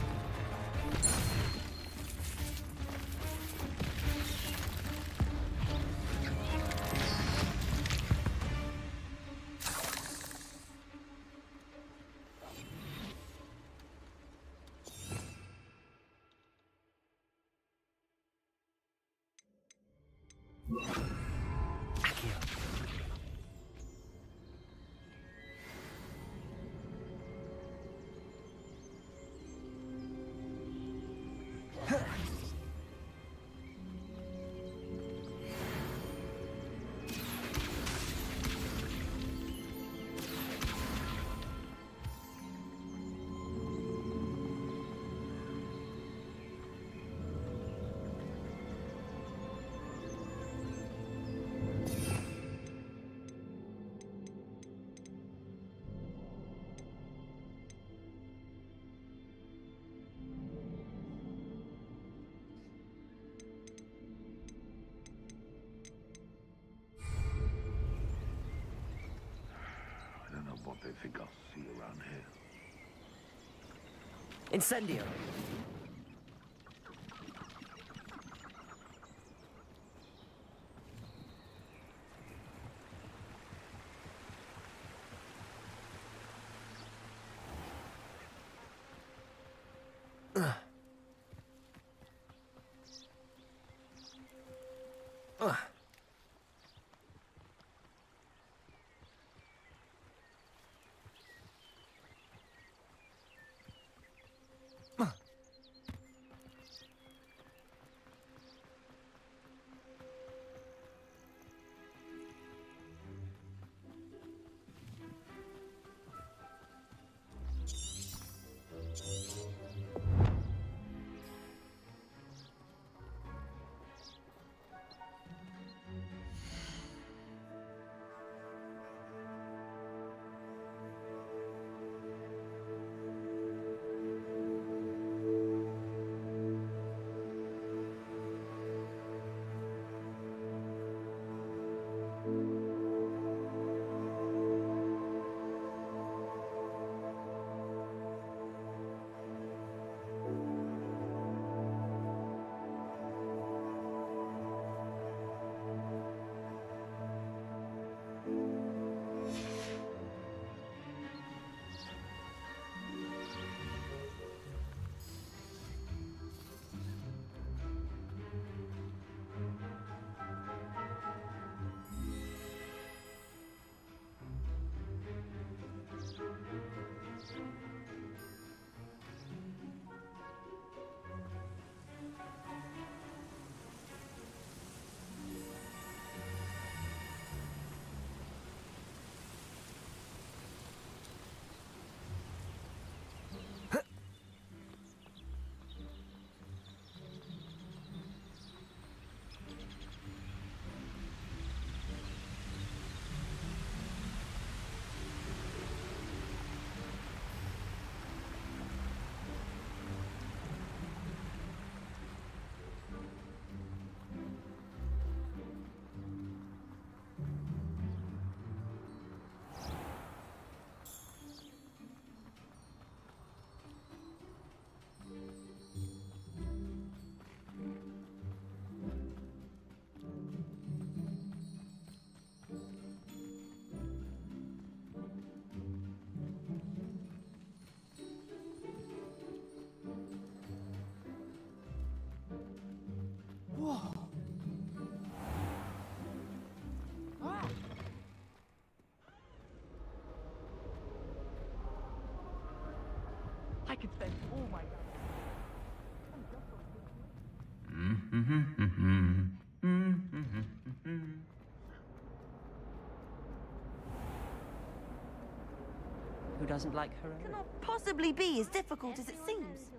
I don't know what they think I'll see around here. Incendio! I could spend all my Who doesn't like her? Cannot possibly be as difficult as it seems.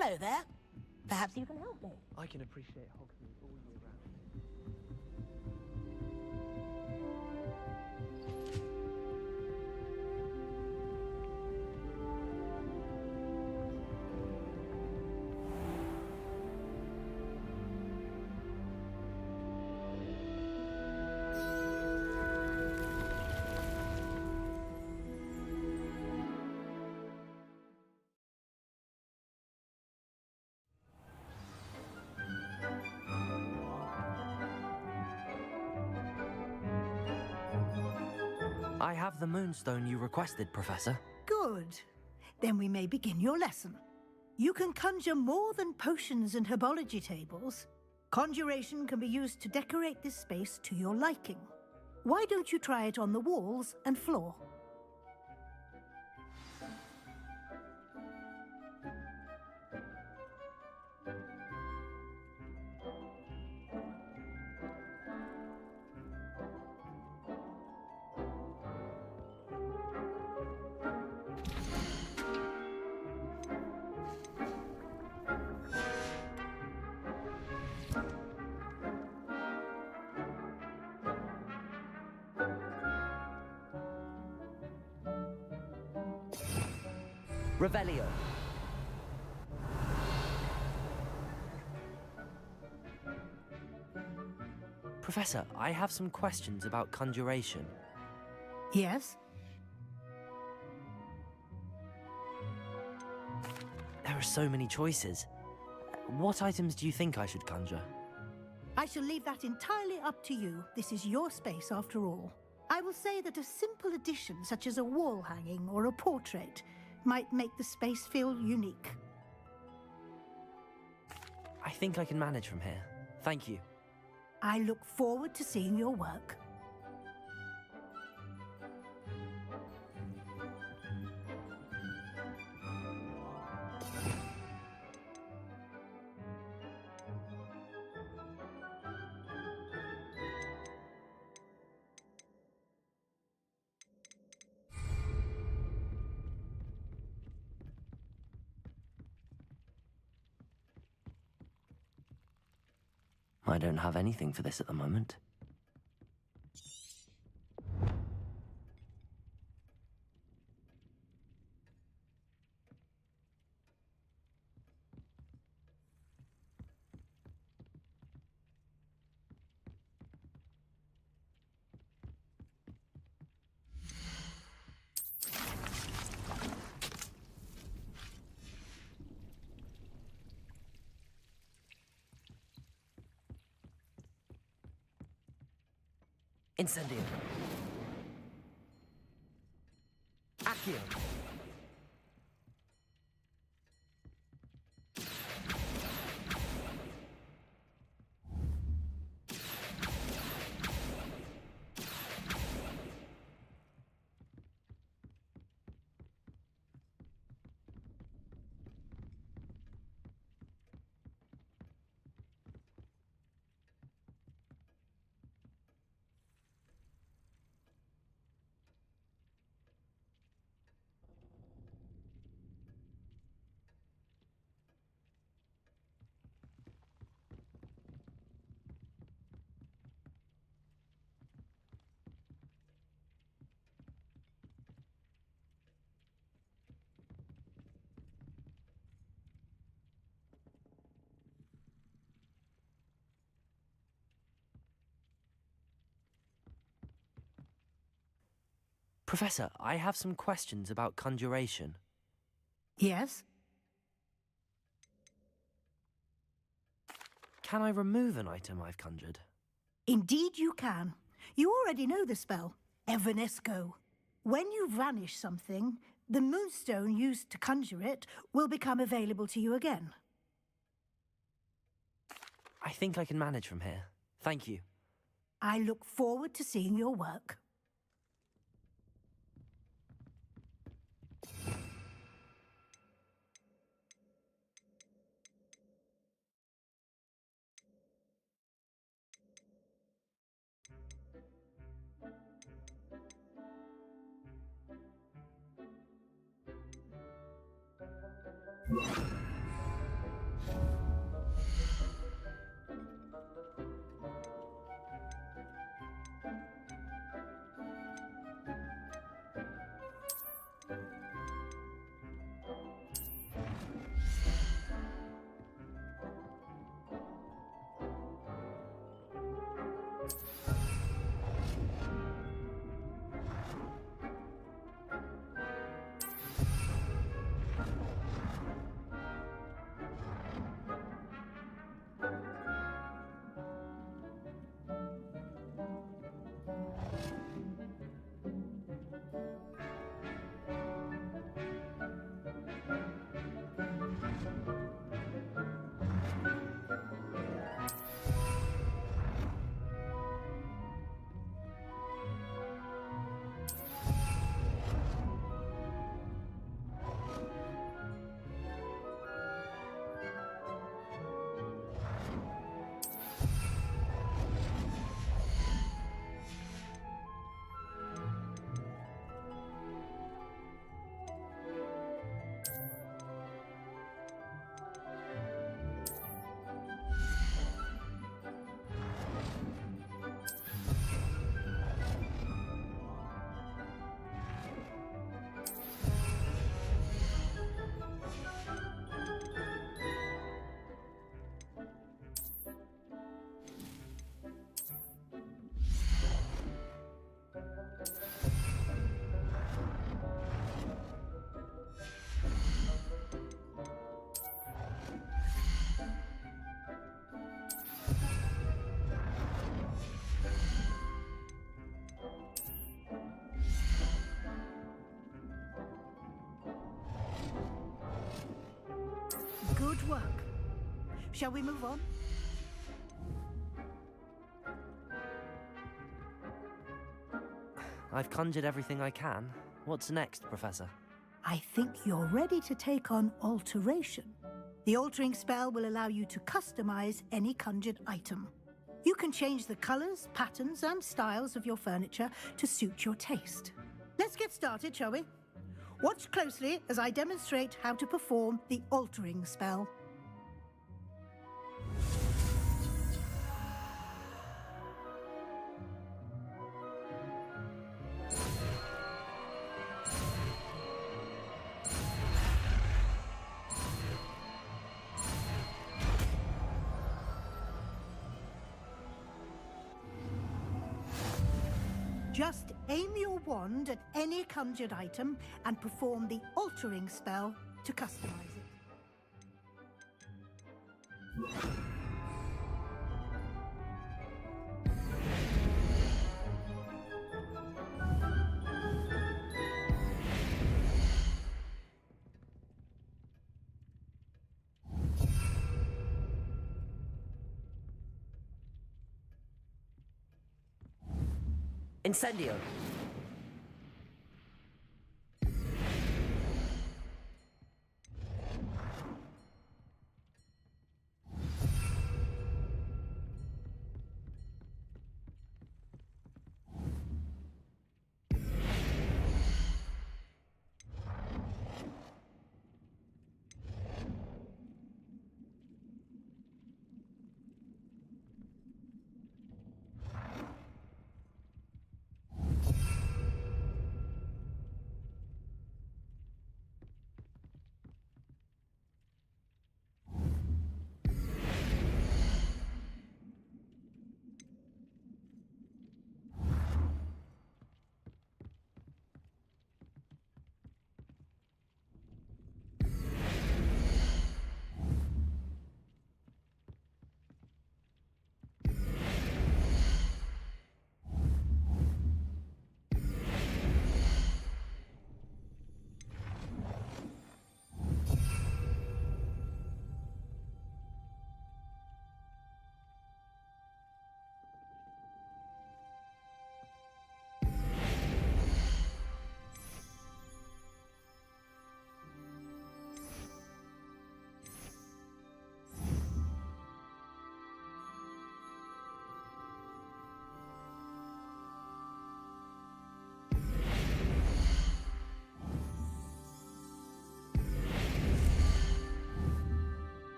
Hello there. Perhaps you can help me. I can appreciate Hogsmeade all year round. I have the moonstone you requested, Professor. Good. Then we may begin your lesson. You can conjure more than potions and herbology tables. Conjuration can be used to decorate this space to your liking. Why don't you try it on the walls and floor? Revelio. Professor, I have some questions about conjuration. Yes? There are so many choices. What items do you think I should conjure? I shall leave that entirely up to you. This is your space after all. I will say that a simple addition such as a wall hanging or a portrait might make the space feel unique. I think I can manage from here. Thank you. I look forward to seeing your work. I don't have anything for this at the moment. Incendio. Accio. Professor, I have some questions about conjuration. Yes? Can I remove an item I've conjured? Indeed you can. You already know the spell, Evanesco. When you vanish something, the moonstone used to conjure it will become available to you again. I think I can manage from here. Thank you. I look forward to seeing your work. Good work. Shall we move on? I've conjured everything I can. What's next, Professor? I think you're ready to take on alteration. The altering spell will allow you to customize any conjured item. You can change the colors, patterns, and styles of your furniture to suit your taste. Let's get started, shall we? Watch closely as I demonstrate how to perform the altering spell. Just aim your wand at any conjured item and perform the altering spell to customize it. Incendio!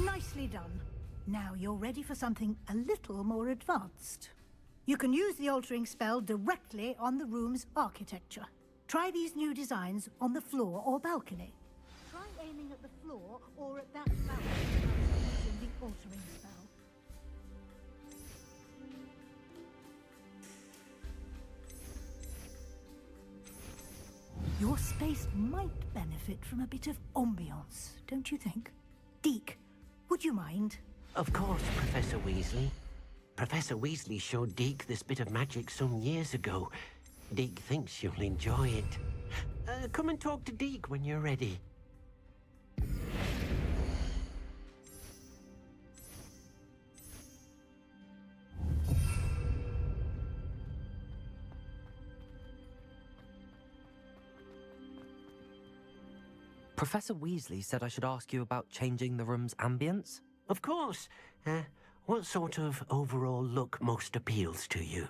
Nicely done. Now you're ready for something a little more advanced. You can use the altering spell directly on the room's architecture. Try these new designs on the floor or balcony. Try aiming at the floor or at that balcony using the altering spell. Your space might benefit from a bit of ambiance, don't you think? Deke, would you mind? Of course, Professor Weasley. Professor Weasley showed Deke this bit of magic some years ago. Deke thinks you'll enjoy it. Come and talk to Deke when you're ready. Professor Weasley said I should ask you about changing the room's ambience? Of course. What sort of overall look most appeals to you?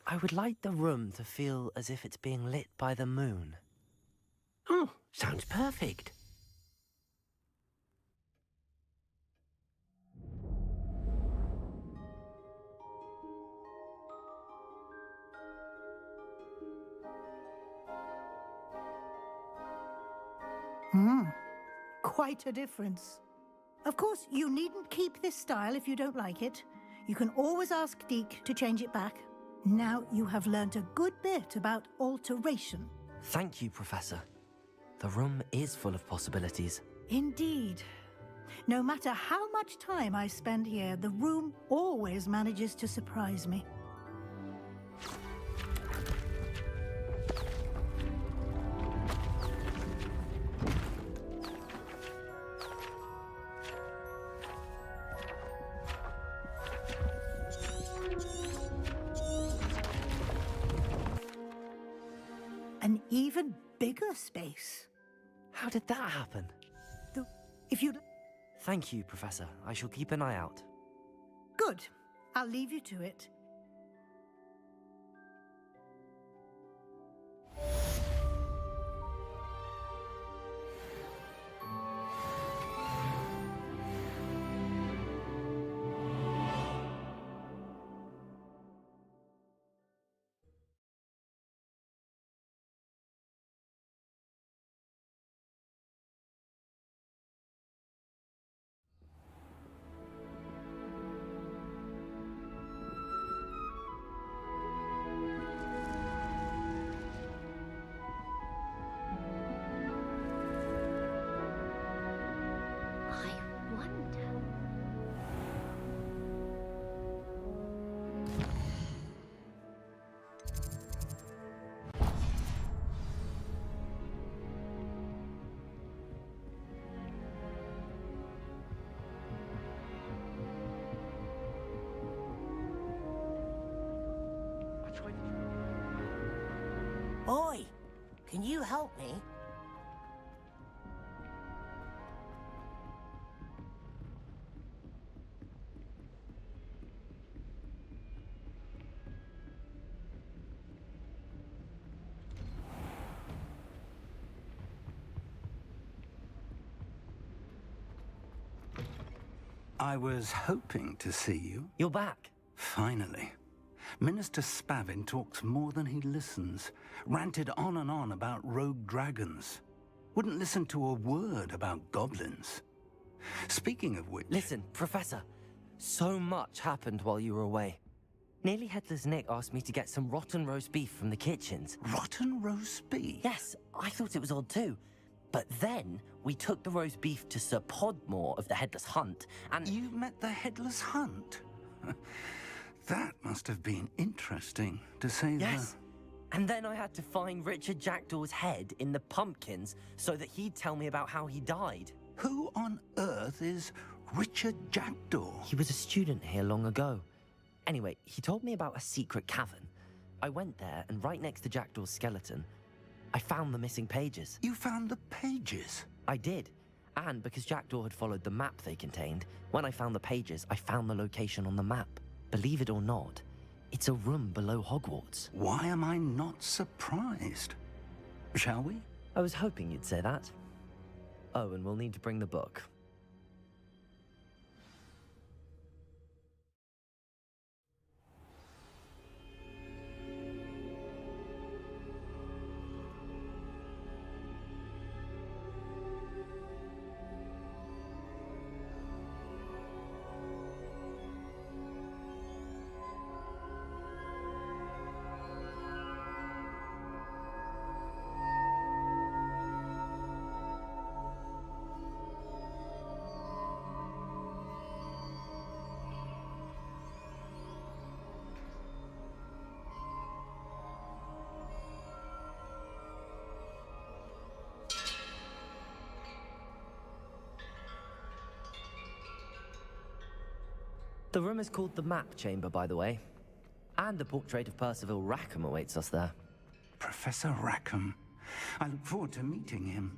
I would like the room to feel as if it's being lit by the moon. Oh, sounds perfect. Quite a difference. Of course, you needn't keep this style if you don't like it. You can always ask Deke to change it back. Now you have learnt a good bit about alteration. Thank you, Professor. The room is full of possibilities. Indeed. No matter how much time I spend here, the room always manages to surprise me. An even bigger space. How did that happen? If you'd... Thank you, Professor. I shall keep an eye out. Good. I'll leave you to it. Oi! Can you help me? I was hoping to see you. You're back. Finally. Minister Spavin talks more than he listens. Ranted on and on about rogue dragons. Wouldn't listen to a word about goblins. Speaking of which... Listen, Professor. So much happened while you were away. Nearly Headless Nick asked me to get some rotten roast beef from the kitchens. Rotten roast beef? Yes, I thought it was odd too. But then, we took the roast beef to Sir Podmore of the Headless Hunt, and... You met the Headless Hunt? That must have been interesting, to say the... Yes. And then I had to find Richard Jackdaw's head in the pumpkins so that he'd tell me about how he died. Who on earth is Richard Jackdaw? He was a student here long ago. Anyway, he told me about a secret cavern. I went there, and right next to Jackdaw's skeleton, I found the missing pages. You found the pages? I did. And because Jackdaw had followed the map they contained, when I found the pages, I found the location on the map. Believe it or not, it's a room below Hogwarts. Why am I not surprised? Shall we? I was hoping you'd say that. Oh, and we'll need to bring the book. The room is called the Map Chamber, by the way. And a portrait of Percival Rackham awaits us there. Professor Rackham. I look forward to meeting him.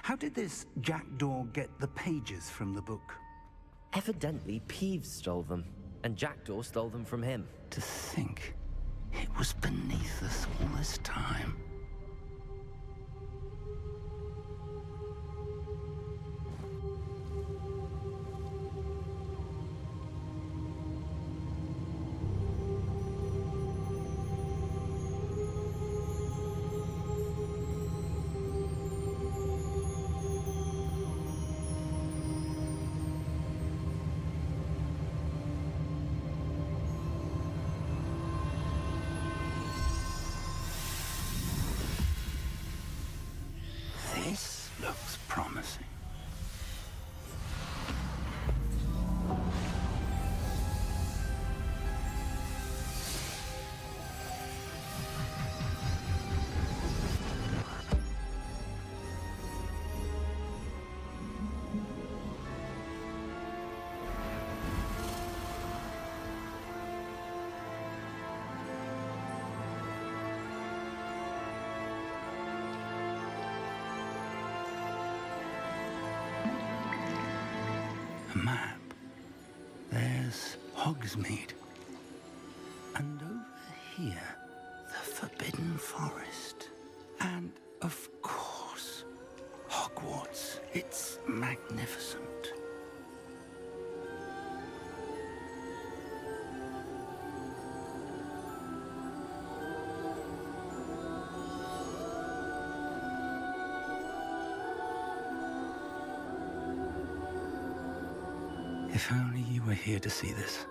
How did this jackdaw get the pages from the book? Evidently, Peeves stole them, and Jackdaw stole them from him. To think it was beneath us all this time. This looks promising. A map. There's Hogsmeade. And over here, the Forbidden Forest. And, of course, Hogwarts. It's magnificent. If only you were here to see this.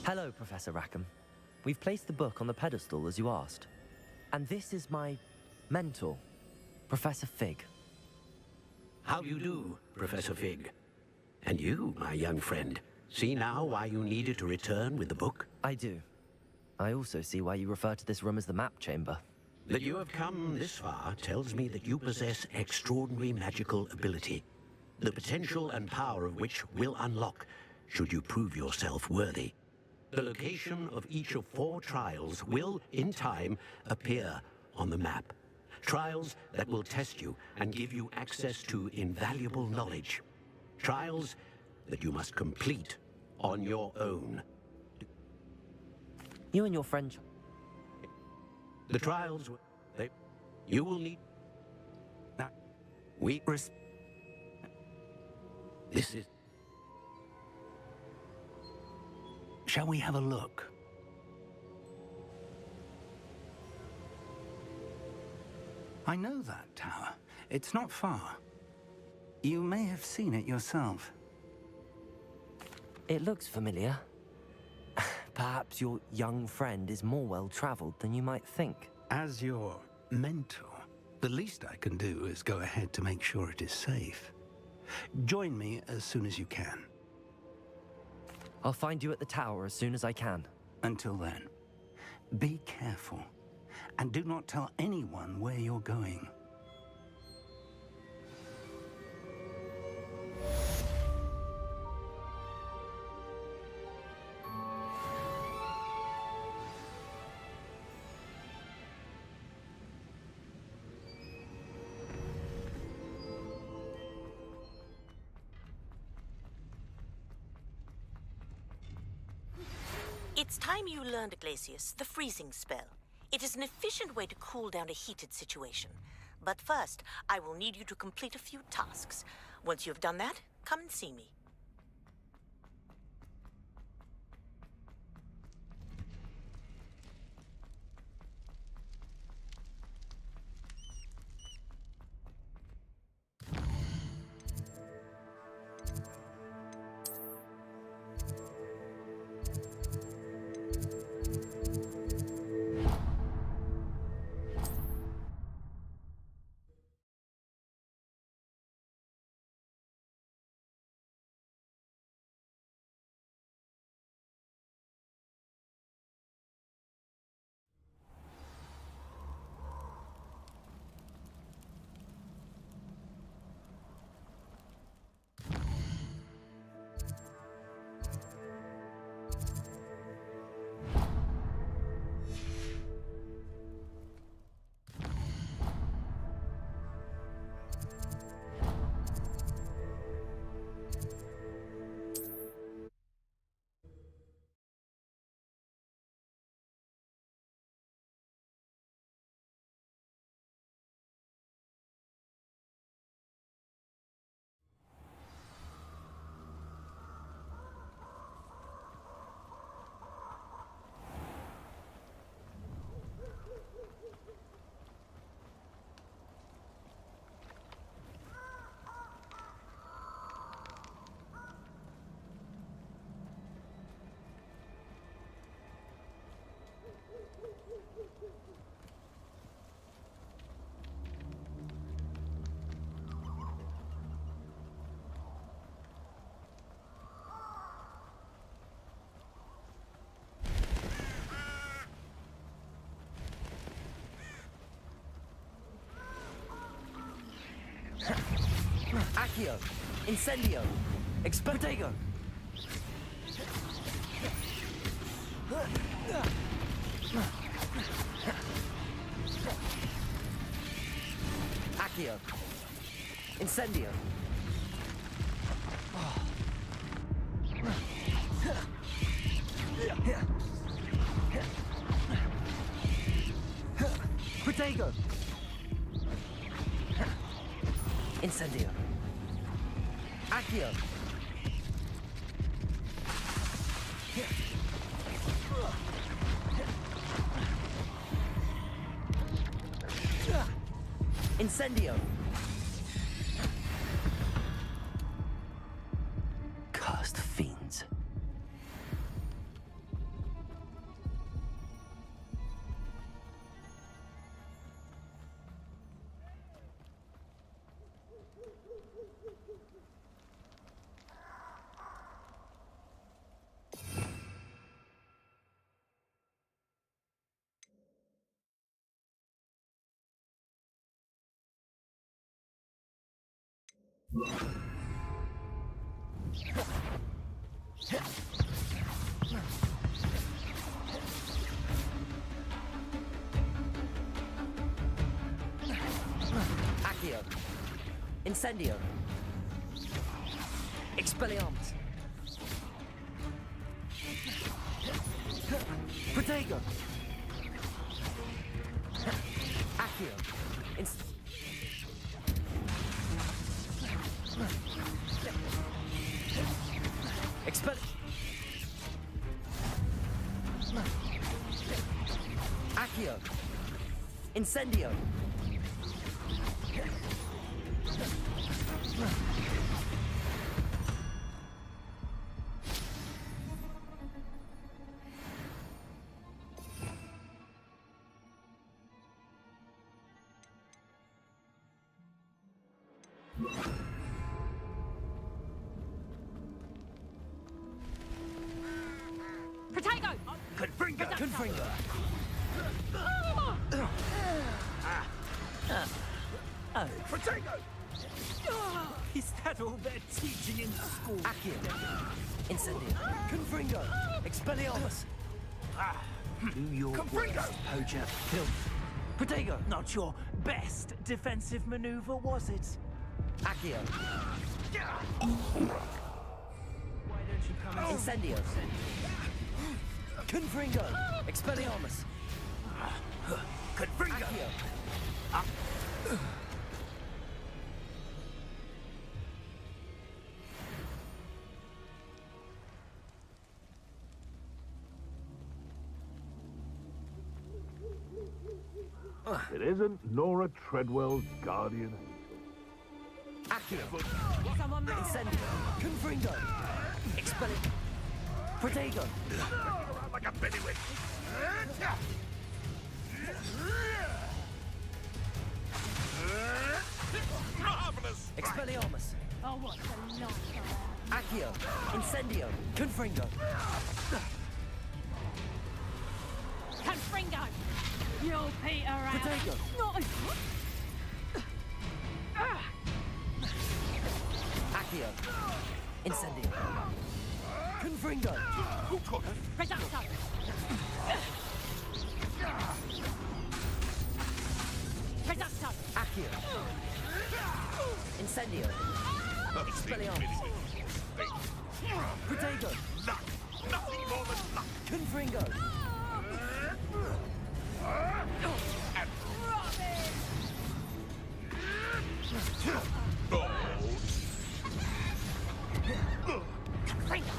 Hello, Professor Rackham. We've placed the book on the pedestal as you asked. And this is my mentor, Professor Fig. How you do, Professor Fig? And you, my young friend, see now why you needed to return with the book? I do. I also see why you refer to this room as the Map Chamber. That you have come this far tells me that you possess extraordinary magical ability, the potential and power of which will unlock should you prove yourself worthy. The location of each of 4 trials will, in time, appear on the map. Trials that will test you and give you access to invaluable knowledge. Trials that you must complete on your own. You and your friend... The trials, you will need... Now, this is... Shall we have a look? I know that tower. It's not far. You may have seen it yourself. It looks familiar. Perhaps your young friend is more well-traveled than you might think. As your mentor, the least I can do is go ahead to make sure it is safe. Join me as soon as you can. I'll find you at the tower as soon as I can. Until then, be careful, and do not tell anyone where you're going. It's time you learned, Glacius, the freezing spell. It is an efficient way to cool down a heated situation. But first, I will need you to complete a few tasks. Once you have done that, come and see me. Accio. Incendio. Protego. Accio. Incendio. Protego. Incendio. Accio. Incendio. Cursed fiends. Accio. Incendio. Expelliarmus. Protego. Accio. Expel. Accio. Incendio. Protego! Confringo. Protego! Is that all they're teaching in school? Accio. Incendio. Confringo. Expelliarmus. Do your Confringo. worst, poacher. Protego. Not your best defensive maneuver, was it? Accio. Why don't you come in? Incendio. Confringo. Expelliarmus. Confringo. Accio. It isn't Nora Treadwell's guardian. Accio. Incendio. Confringo. Expelliarmus. Protego. Around like a bellywitch. Marvelous! Expelliarmus. Oh, what a nice Accio. Incendio. Confringo. Confringo! You'll peter out. Protego. Not Accio. Incendio. Confringo. Reducto! Reducto! Accio. Incendio. Expelliarmus. Protego. Luck! Nothing more than luck! Confringo. Confringo!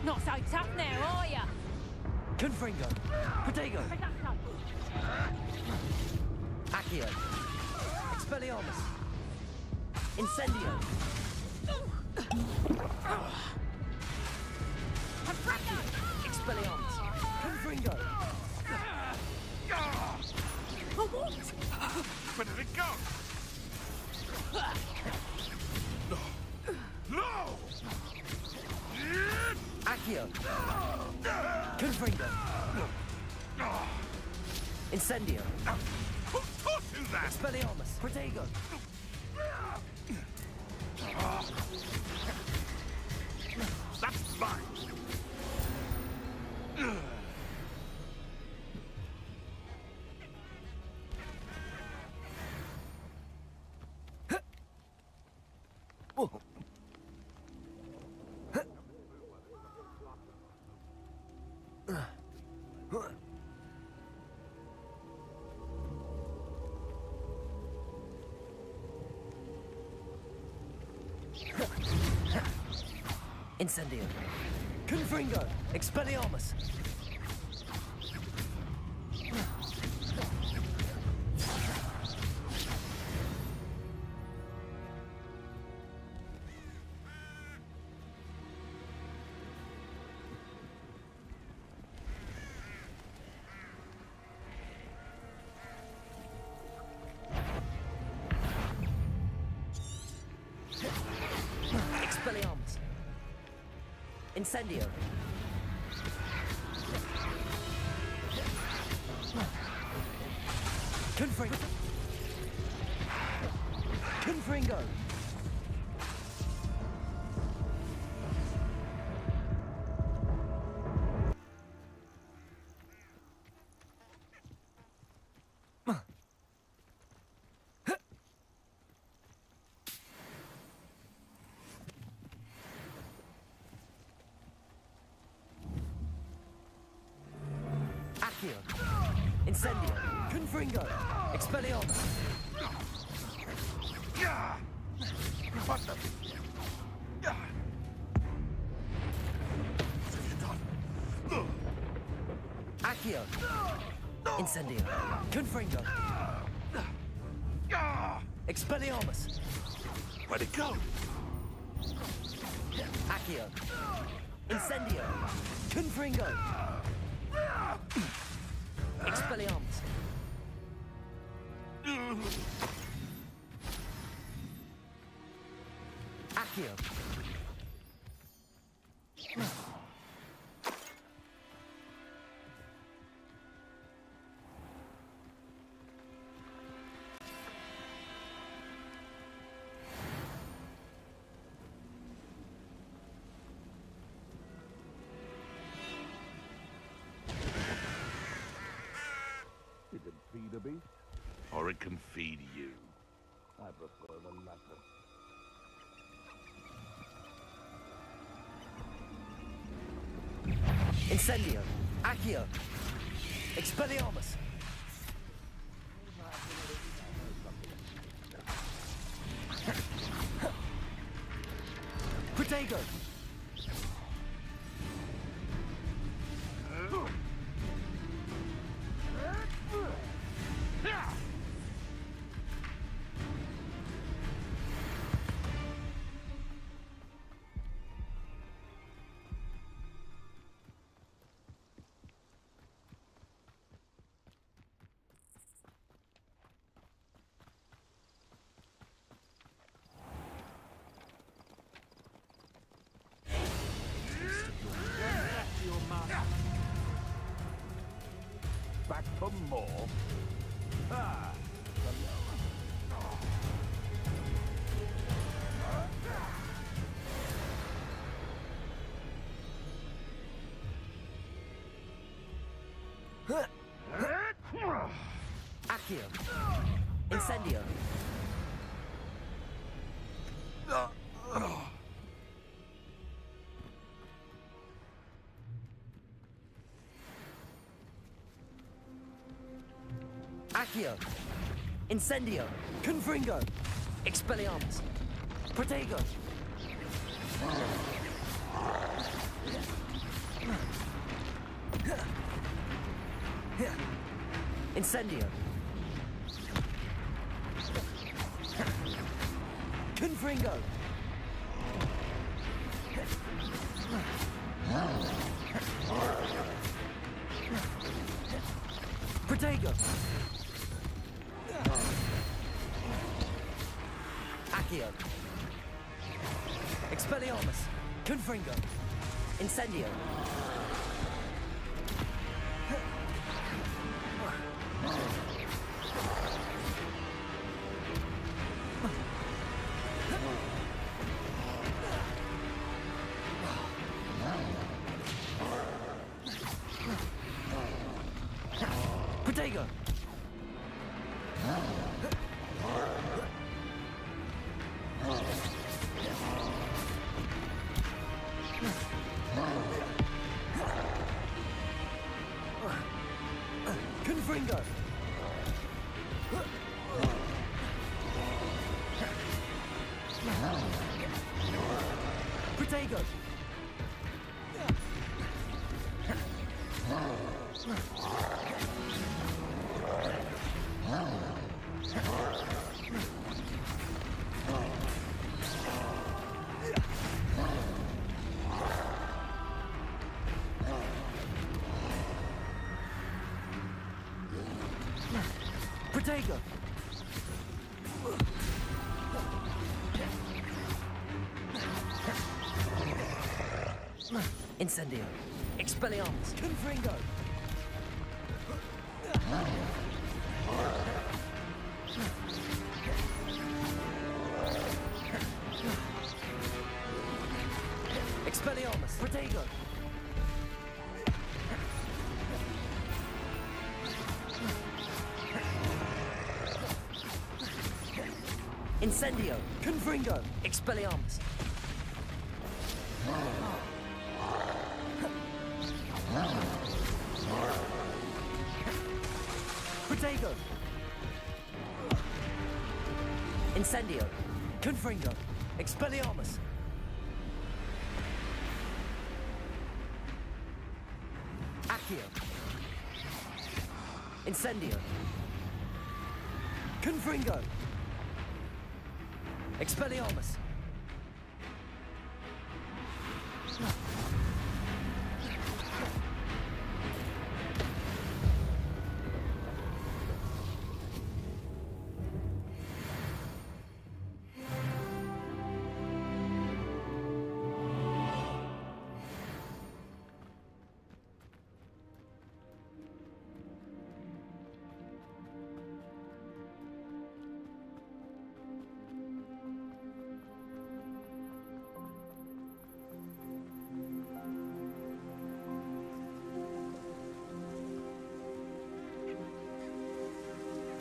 Not so tough now, are ya? Confringo. Protego. Reducto! Accio. Expelliarmus. Incendio. Confringo! Expelliarmus. Confringo. For what? Where did it go? No! No! Accio. Confringo. Incendio. Who taught you that? Expelliarmus. Protego. Incendio. Confringo. Expelliarmus. Expelliarmus. Incendio. Confringo. Confringo. Accio. Incendio. Confringo. Expelliarmus. What the? Accio. Incendio. Confringo. Expelliarmus. Where'd it go? Accio. Incendio. Confringo. Expelliarmus. Accio. It can feed a beast, or it can feed you. I prefer the latter. Incendio. Accio. Expelliarmus. Protego. Back for more. Ah. Accio. Incendio. Accio. Incendio. Confringo. Expelliarmus. Protego. Incendio. Confringo. Protego. Accio. Expelliarmus. Confringo. Incendio. Protego. Protego! Protego! Incendio! Expelliarmus! Confringo! Expelliarmus! Protego! Incendio! Confringo! Expelliarmus! Protego! Incendio! Confringo! Expelliarmus! Accio! Incendio! Confringo! Expelliarmus!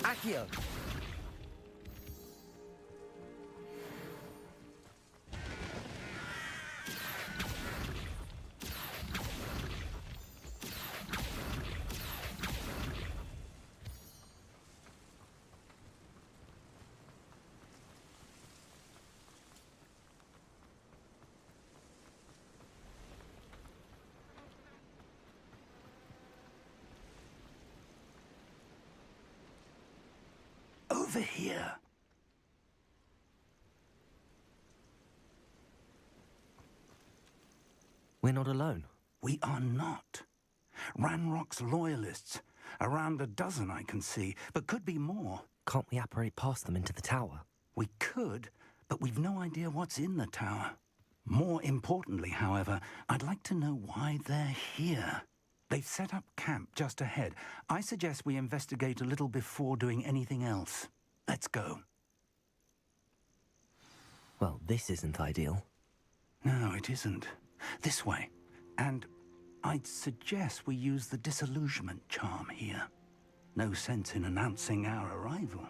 Accio! Over here. We're not alone. We are not. Ranrock's loyalists. Around a dozen I can see, but could be more. Can't we apparate past them into the tower? We could, but we've no idea what's in the tower. More importantly, however, I'd like to know why they're here. They've set up camp just ahead. I suggest we investigate a little before doing anything else. Let's go. Well, this isn't ideal. No, it isn't. This way. And I'd suggest we use the disillusionment charm here. No sense in announcing our arrival.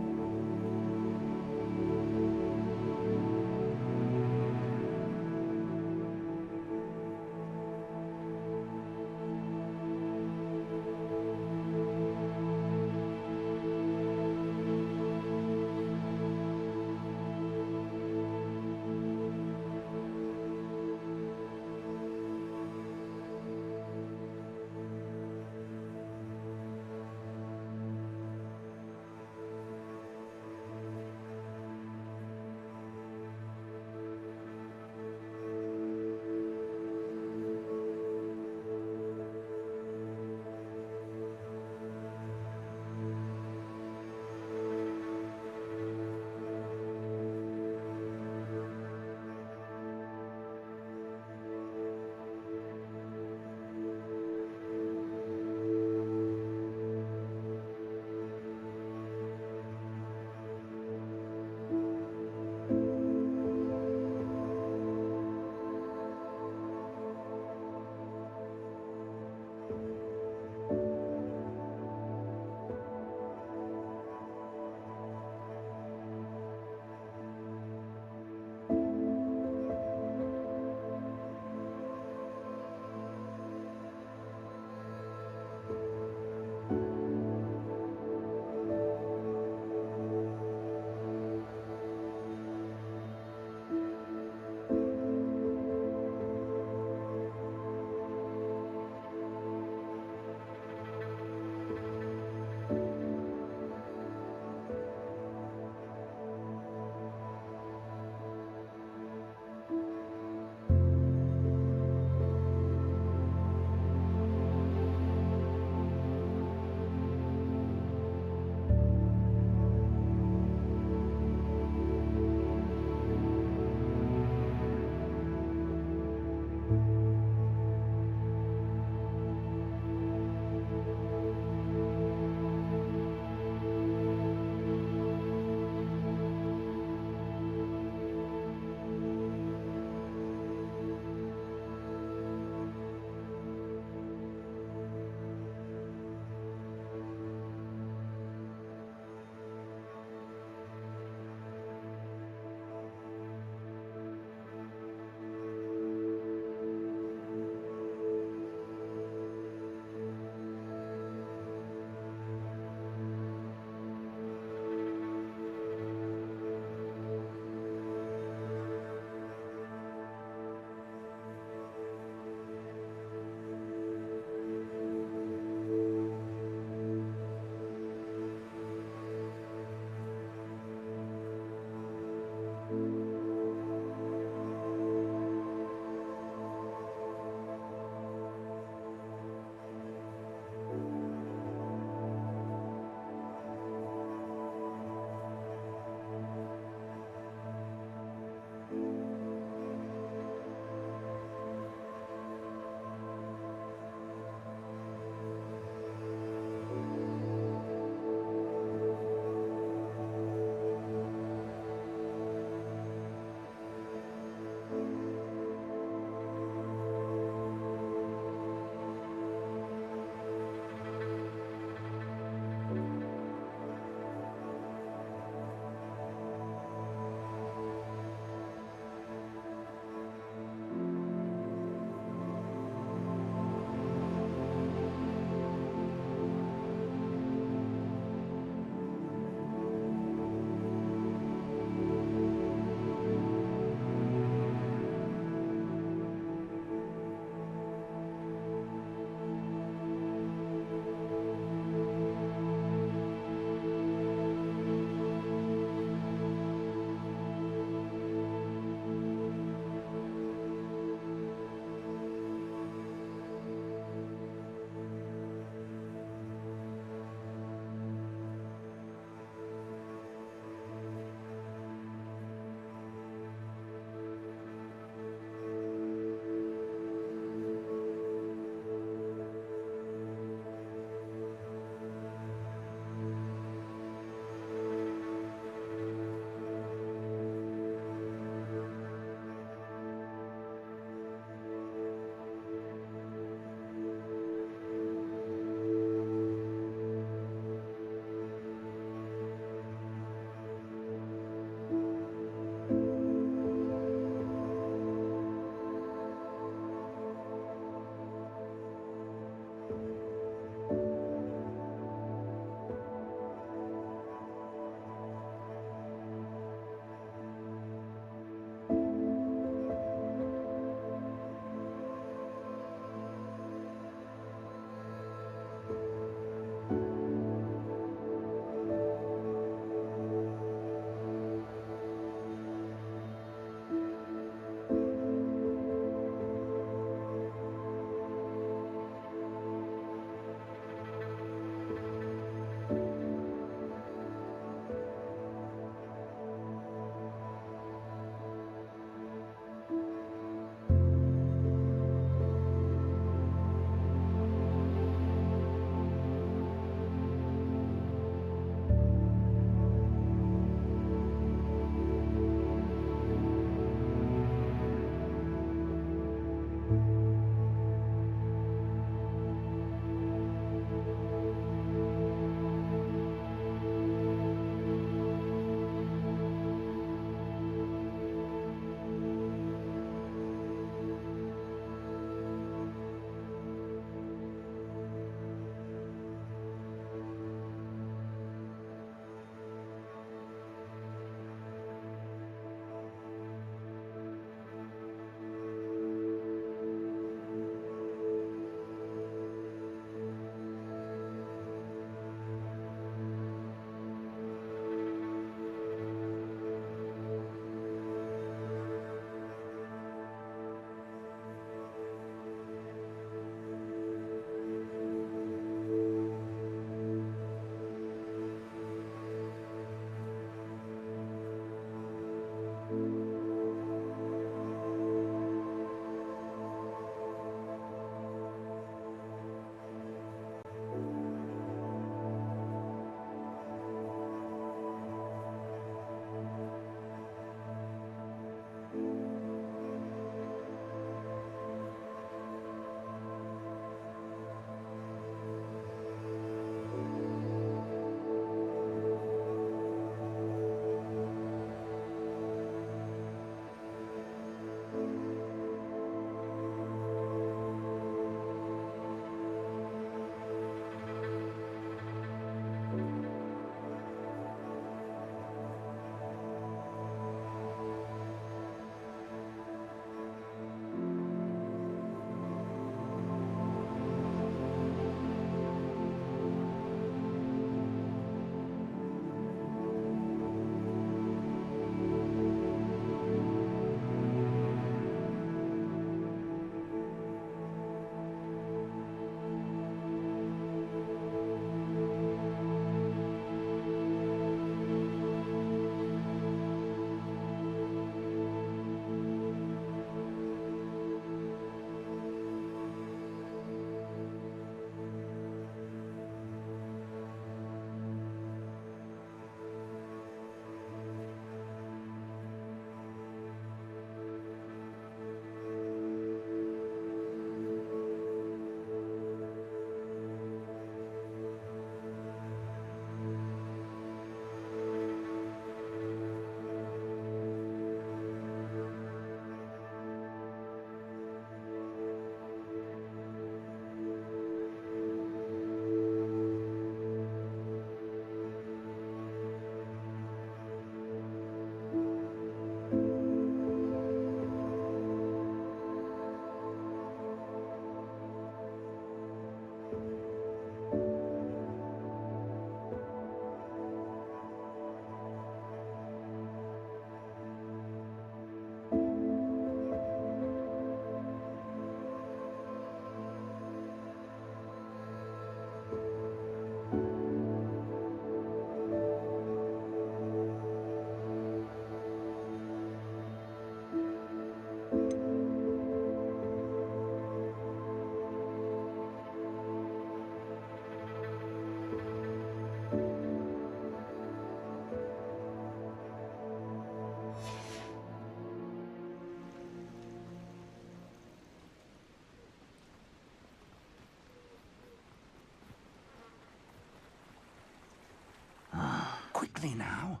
quickly now.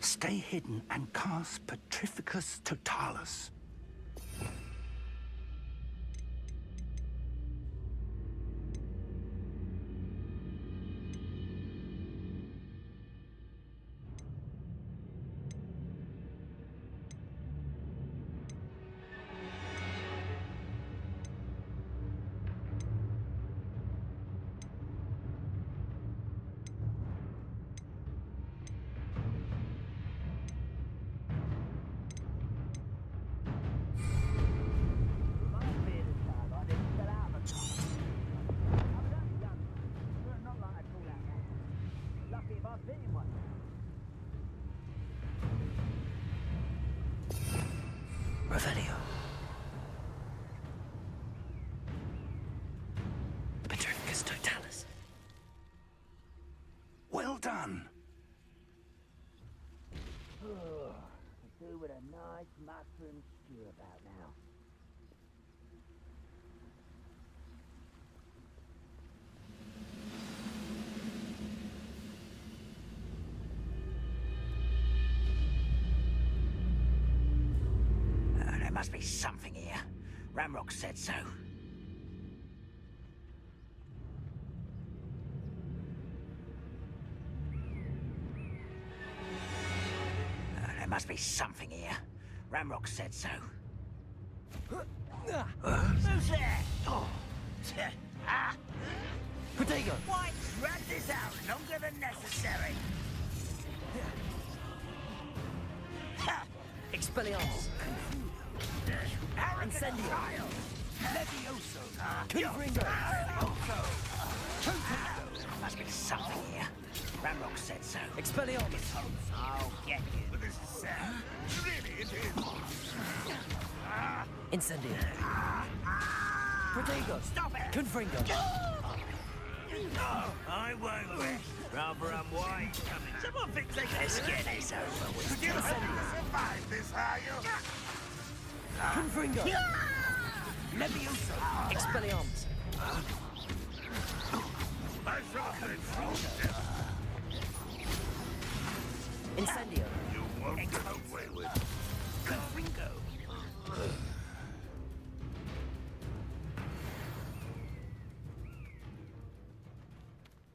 Stay hidden and cast Petrificus Totalis. Revelio. Petrificus Totalis. Well done. Do with a nice mushroom stew about now. There must be something here. Ramrock said so. There must be something here. Ramrock said so. Who's there? Oh. Ah. Protego! Why drag this out longer than necessary? Expelliarmus! Incendio! Levioso! Confringo! There must be something here. Ramrock said so. Expelliarmus! I'll get you. But this is sad. Really, it is. Incendio! Protego! Stop it! Confringo! I won't rest. Rather unwise coming. Someone fix it. Let's get this over with. You survive this, are you? Confringo! Levioso! Expelliarmus! I shall have Incendio! You won't get away with it. Confringo!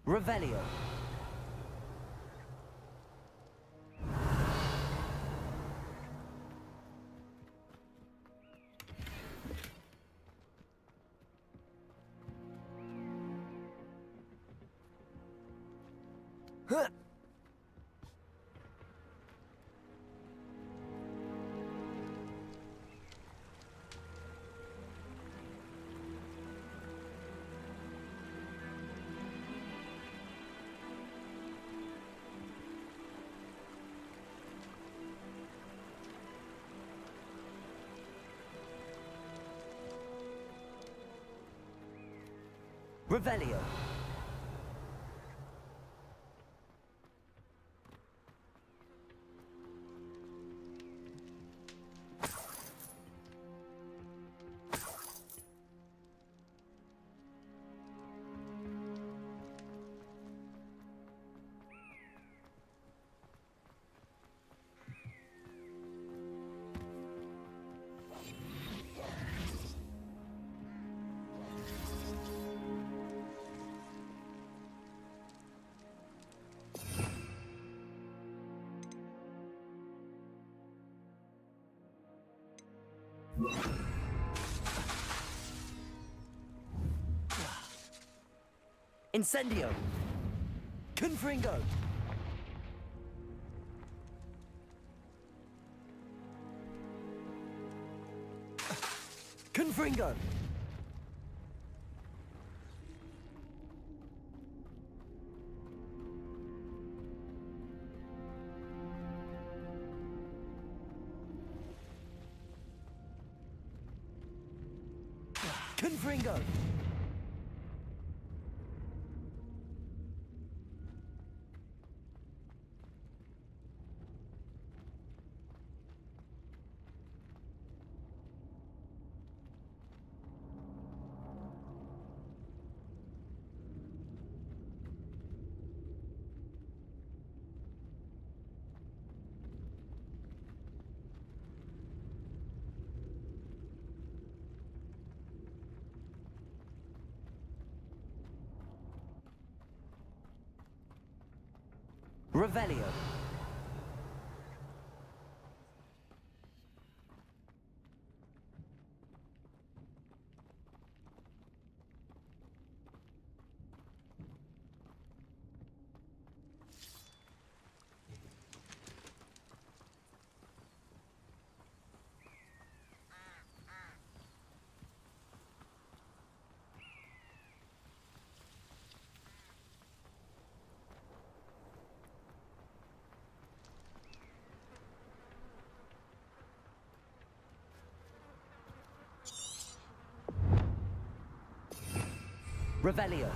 Revelio! Huh. Revelio. Incendio! Confringo! Confringo! Confringo! Revelio. Revelio.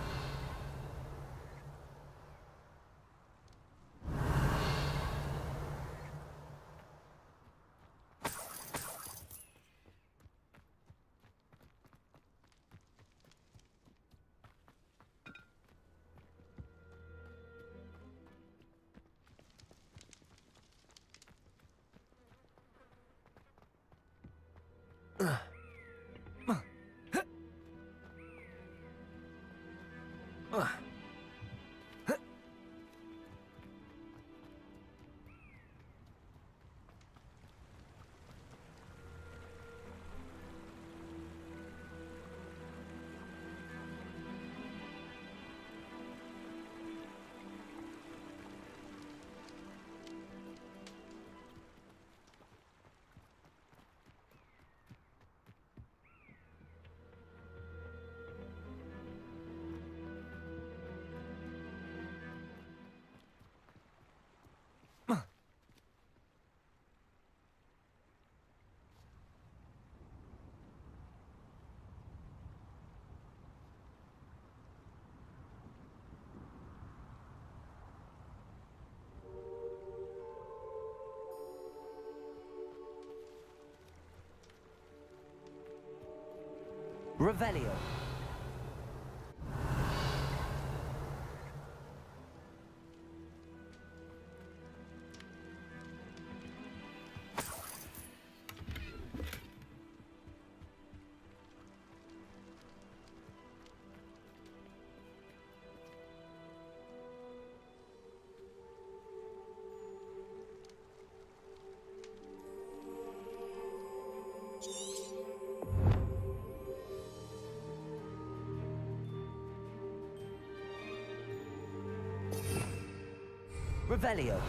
Revelio. Revelio.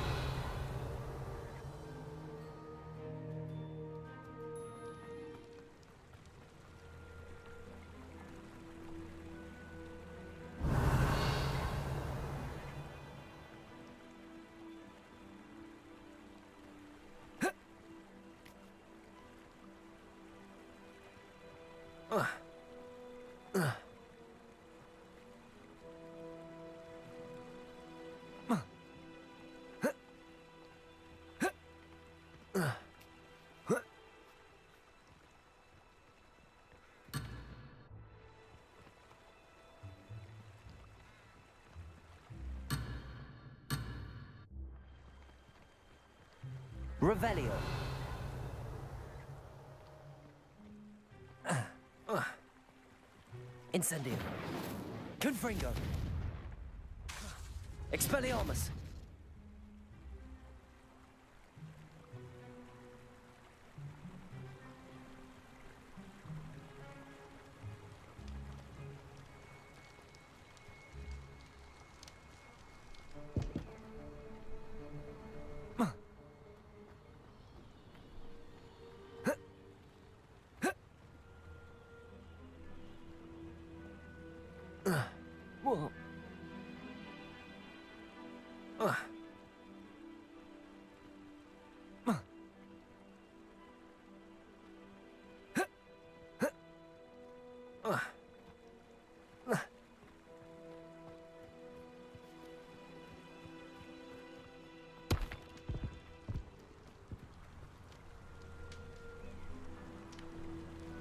Revelio. Incendio. Confringo. Expelliarmus. Whoa.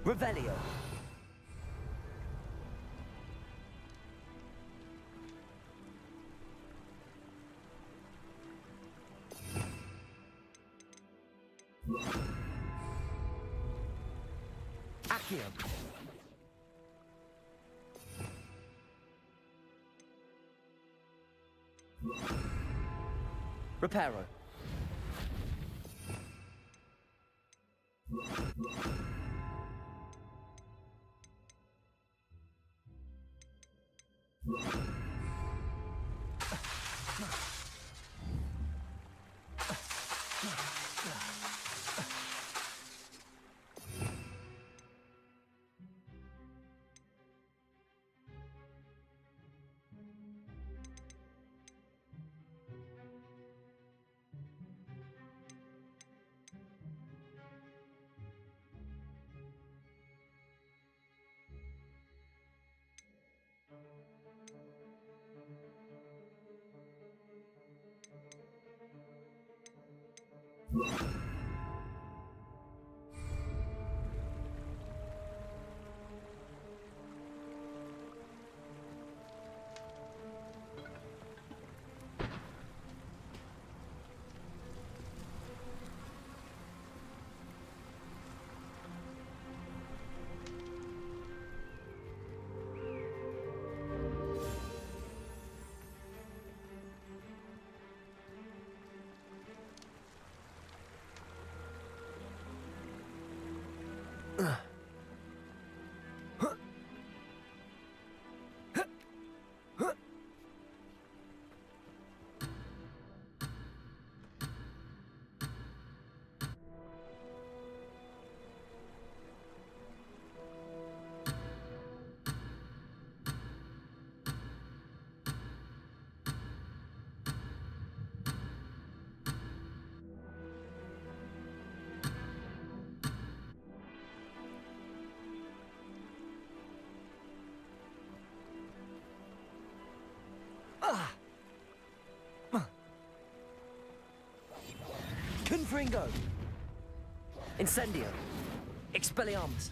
Revelio. Accio. Reparo. Confringo! Incendio! Expelliarmus!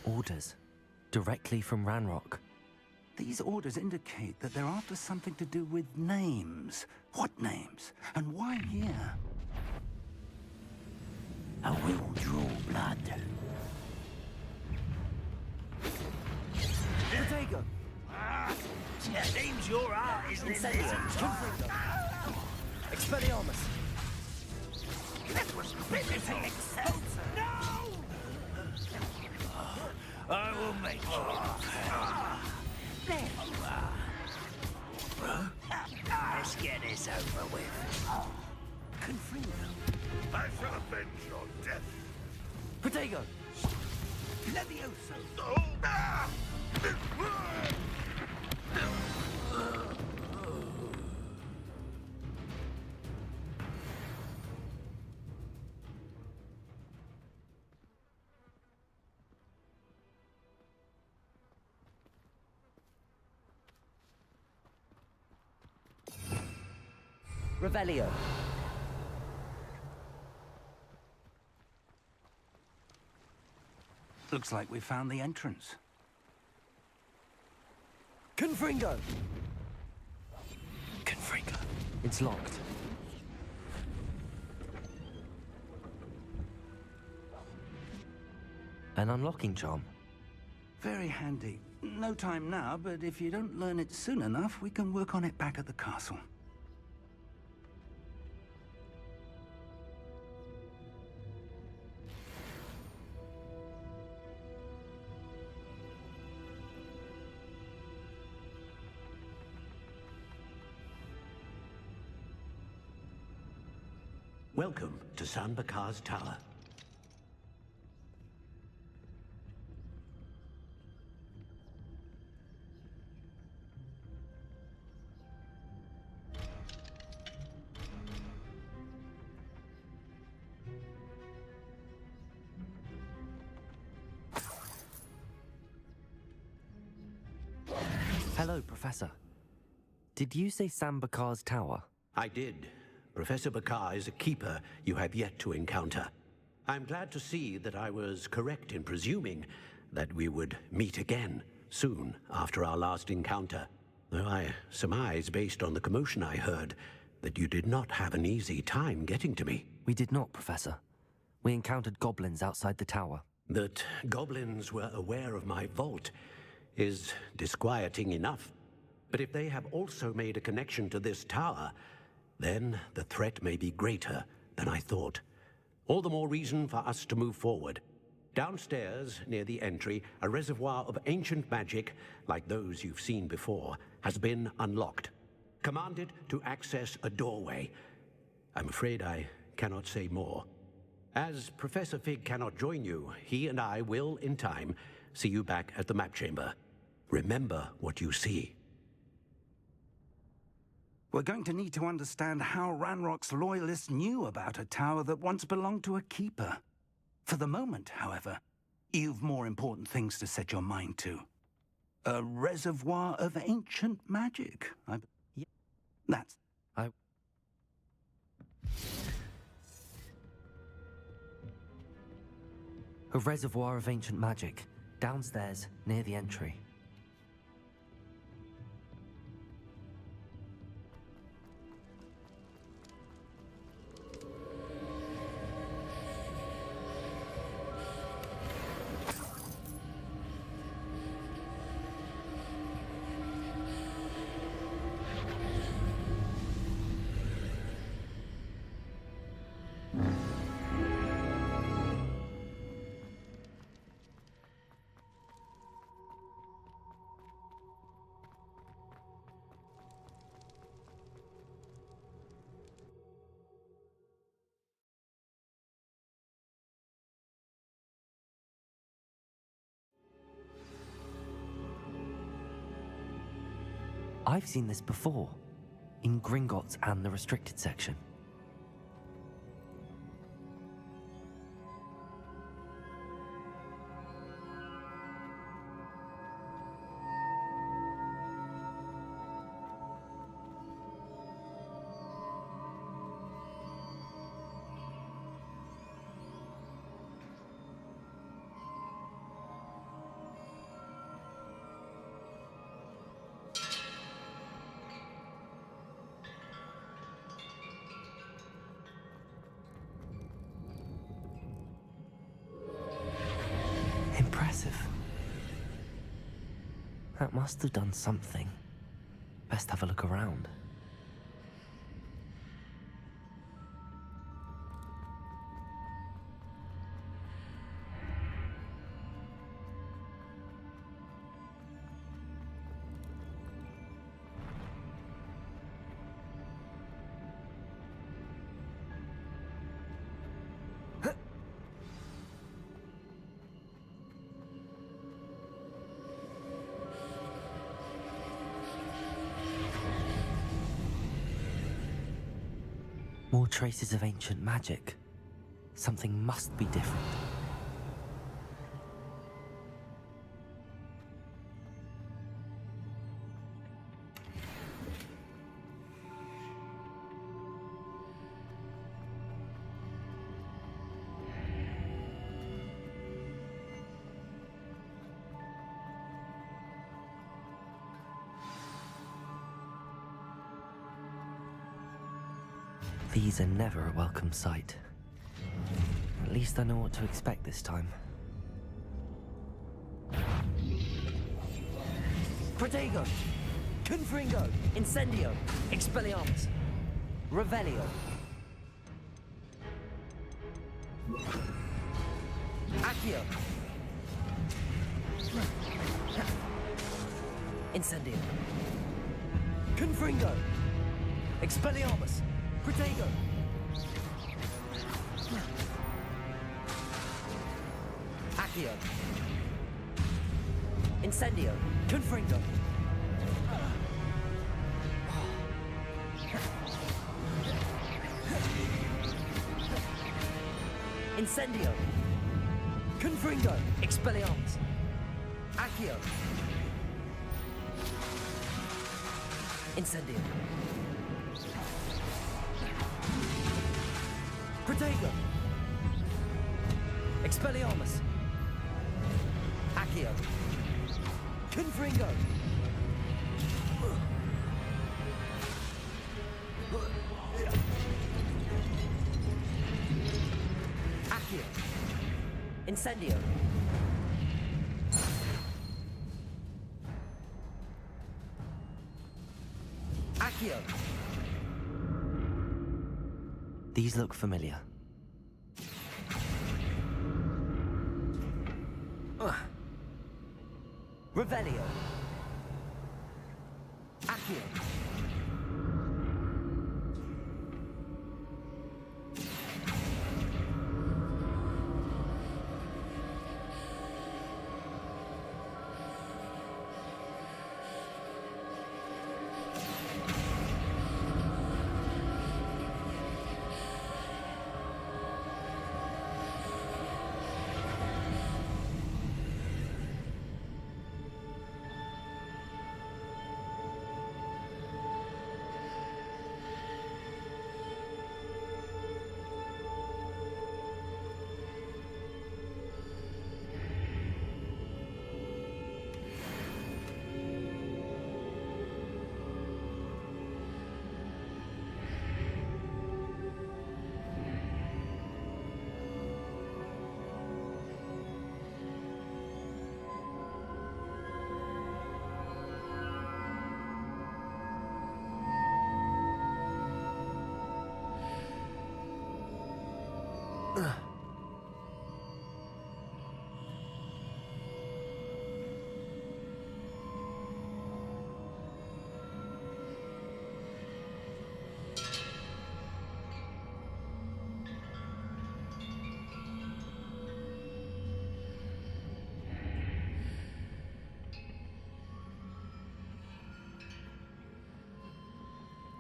Orders. Directly from Ranrock. These orders indicate that they're after something to do with names. What names? And why here? I will draw blood. Protego! Name's your art, isn't it? Expelliarmus! That was pitiful. No! I will make you. Let's get this over with. I shall avenge your death. Protego! Levioso. Revelio. Looks like we found the entrance. Confringo! Confringo. It's locked. An unlocking charm. Very handy. No time now, but if you don't learn it soon enough, we can work on it back at the castle. Welcome to San Bakar's Tower. Hello, Professor. Did you say Sam Bakar's tower? I did. Professor Bakar is a keeper you have yet to encounter. I'm glad to see that I was correct in presuming that we would meet again soon after our last encounter. Though I surmise, based on the commotion I heard, that you did not have an easy time getting to me. We did not, Professor. We encountered goblins outside the tower. That goblins were aware of my vault is disquieting enough. But if they have also made a connection to this tower, then the threat may be greater than I thought. All the more reason for us to move forward. Downstairs, near the entry, a reservoir of ancient magic, like those you've seen before, has been unlocked. Commanded to access a doorway. I'm afraid I cannot say more. As Professor Fig cannot join you, he and I will, in time, see you back at the map chamber. Remember what you see. We're going to need to understand how Ranrock's loyalists knew about a tower that once belonged to a keeper. For the moment, however, you've more important things to set your mind to. A reservoir of ancient magic. That's... A reservoir of ancient magic, downstairs, near the entry. I've seen this before, in Gringotts and the restricted section. That must have done something. Best have a look around. More traces of ancient magic. Something must be different. These are never a welcome sight. At least I know what to expect this time. Protego! Confringo! Incendio! Expelliarmus! Revelio! Accio! Incendio! Confringo! Expelliarmus! Protego! Accio! Incendio! Confringo! Incendio! Confringo! Expelliarmus! Accio! Incendio! Protego! Expelliarmus! Accio! Confringo! Accio! Incendio! Accio! These look familiar. Revelio. Accio.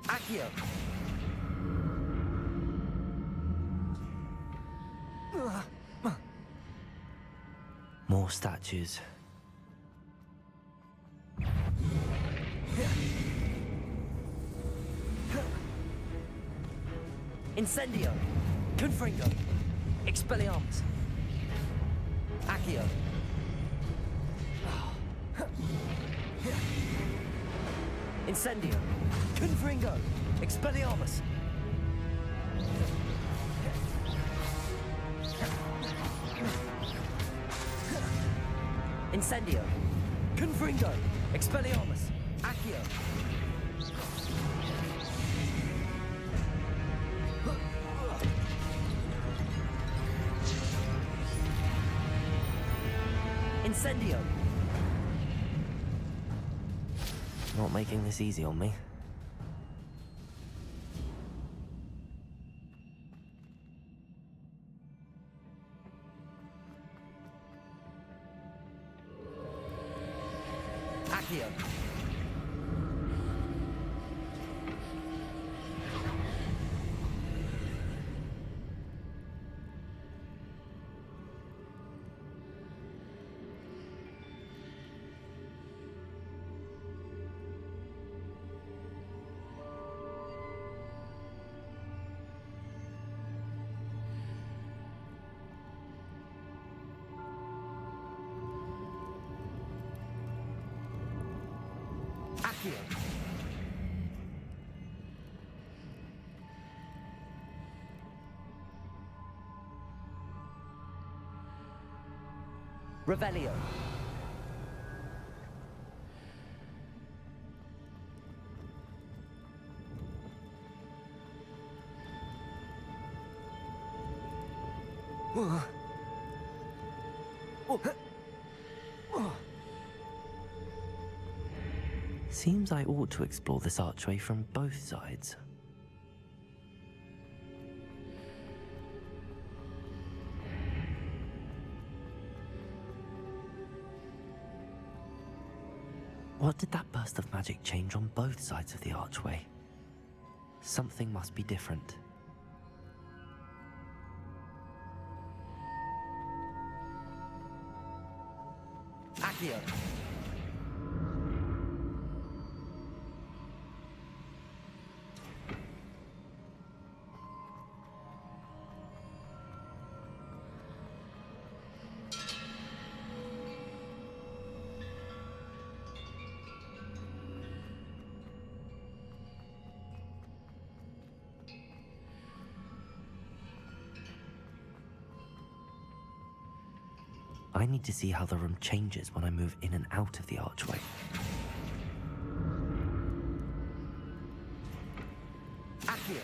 Accio! More statues. Incendio! Confringo! Expelliarmus! Accio! Incendio! Confringo! Expelliarmus! Incendio! Confringo! Expelliarmus! Accio! Incendio! Not making this easy on me. Accio! Accio! Revelio! Seems I ought to explore this archway from both sides. What did that burst of magic change on both sides of the archway? Something must be different. Accio! I need to see how the room changes when I move in and out of the archway. Accio!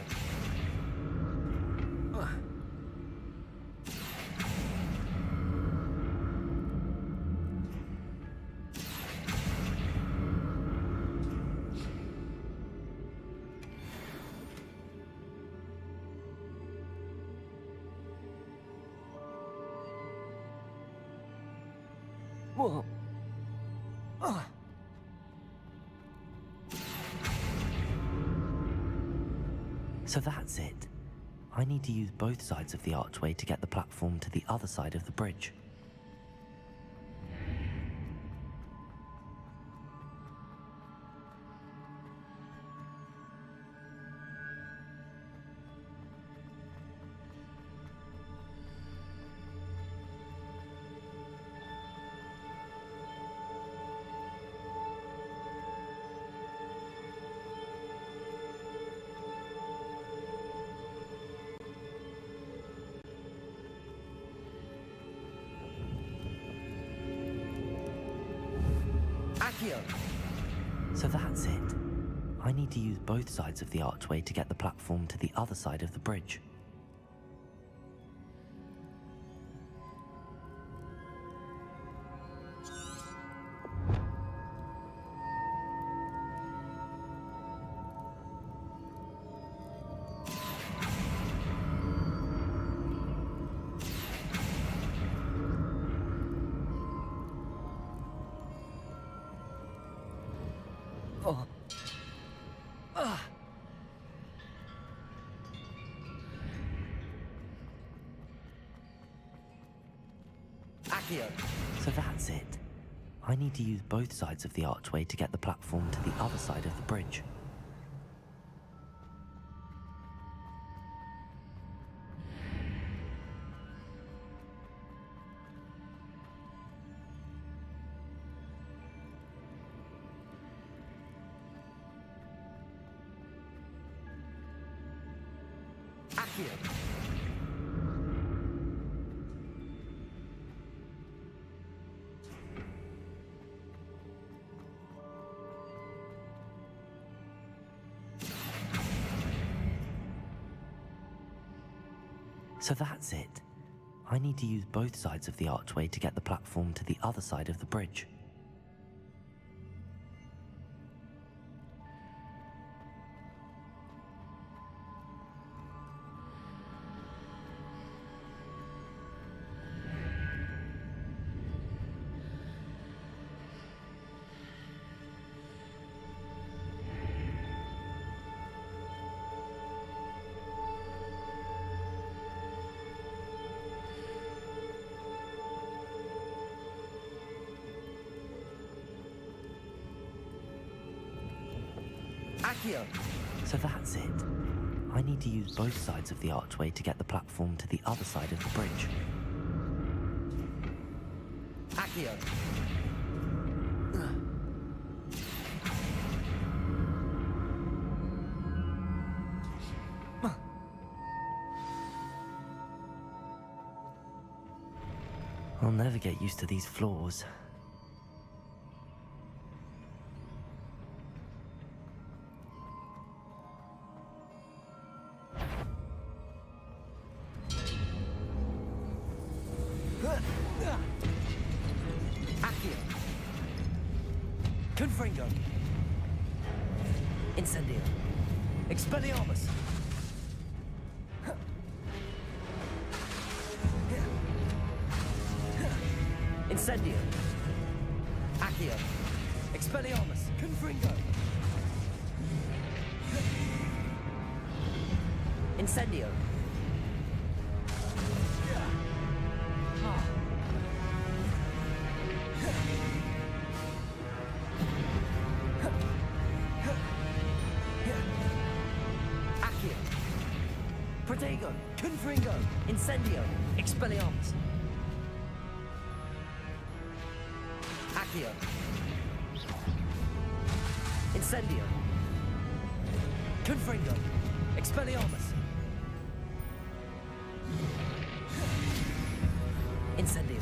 Whoa. So that's it. I need to use both sides of the archway to get the platform to the other side of the bridge. Accio! So that's it. I need to use both sides of the archway to get the platform to the other side of the bridge. Oh. Accio! So that's it. I need to use both sides of the archway to get the platform to the other side of the bridge. Accio! So that's it. I need to use both sides of the archway to get the platform to the other side of the bridge. So that's it. I need to use both sides of the archway to get the platform to the other side of the bridge. Accio. I'll never get used to these floors. Confringo. Incendio. Expelliarmus. Incendio. Accio. Expelliarmus. Confringo. Incendio. Protego, Confringo, Incendio, Expelliarmus. Accio. Incendio. Confringo, Expelliarmus. Incendio.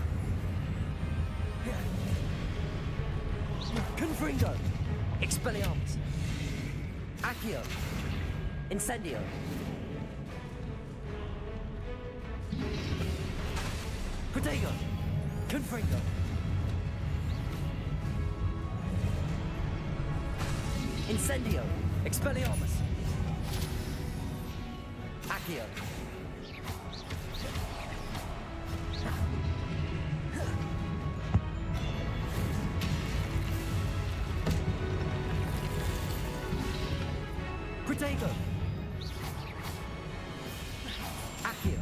Confringo, Expelliarmus. Accio. Incendio. Protego! Confringo! Incendio! Expelliarmus! Accio! Protego! Accio!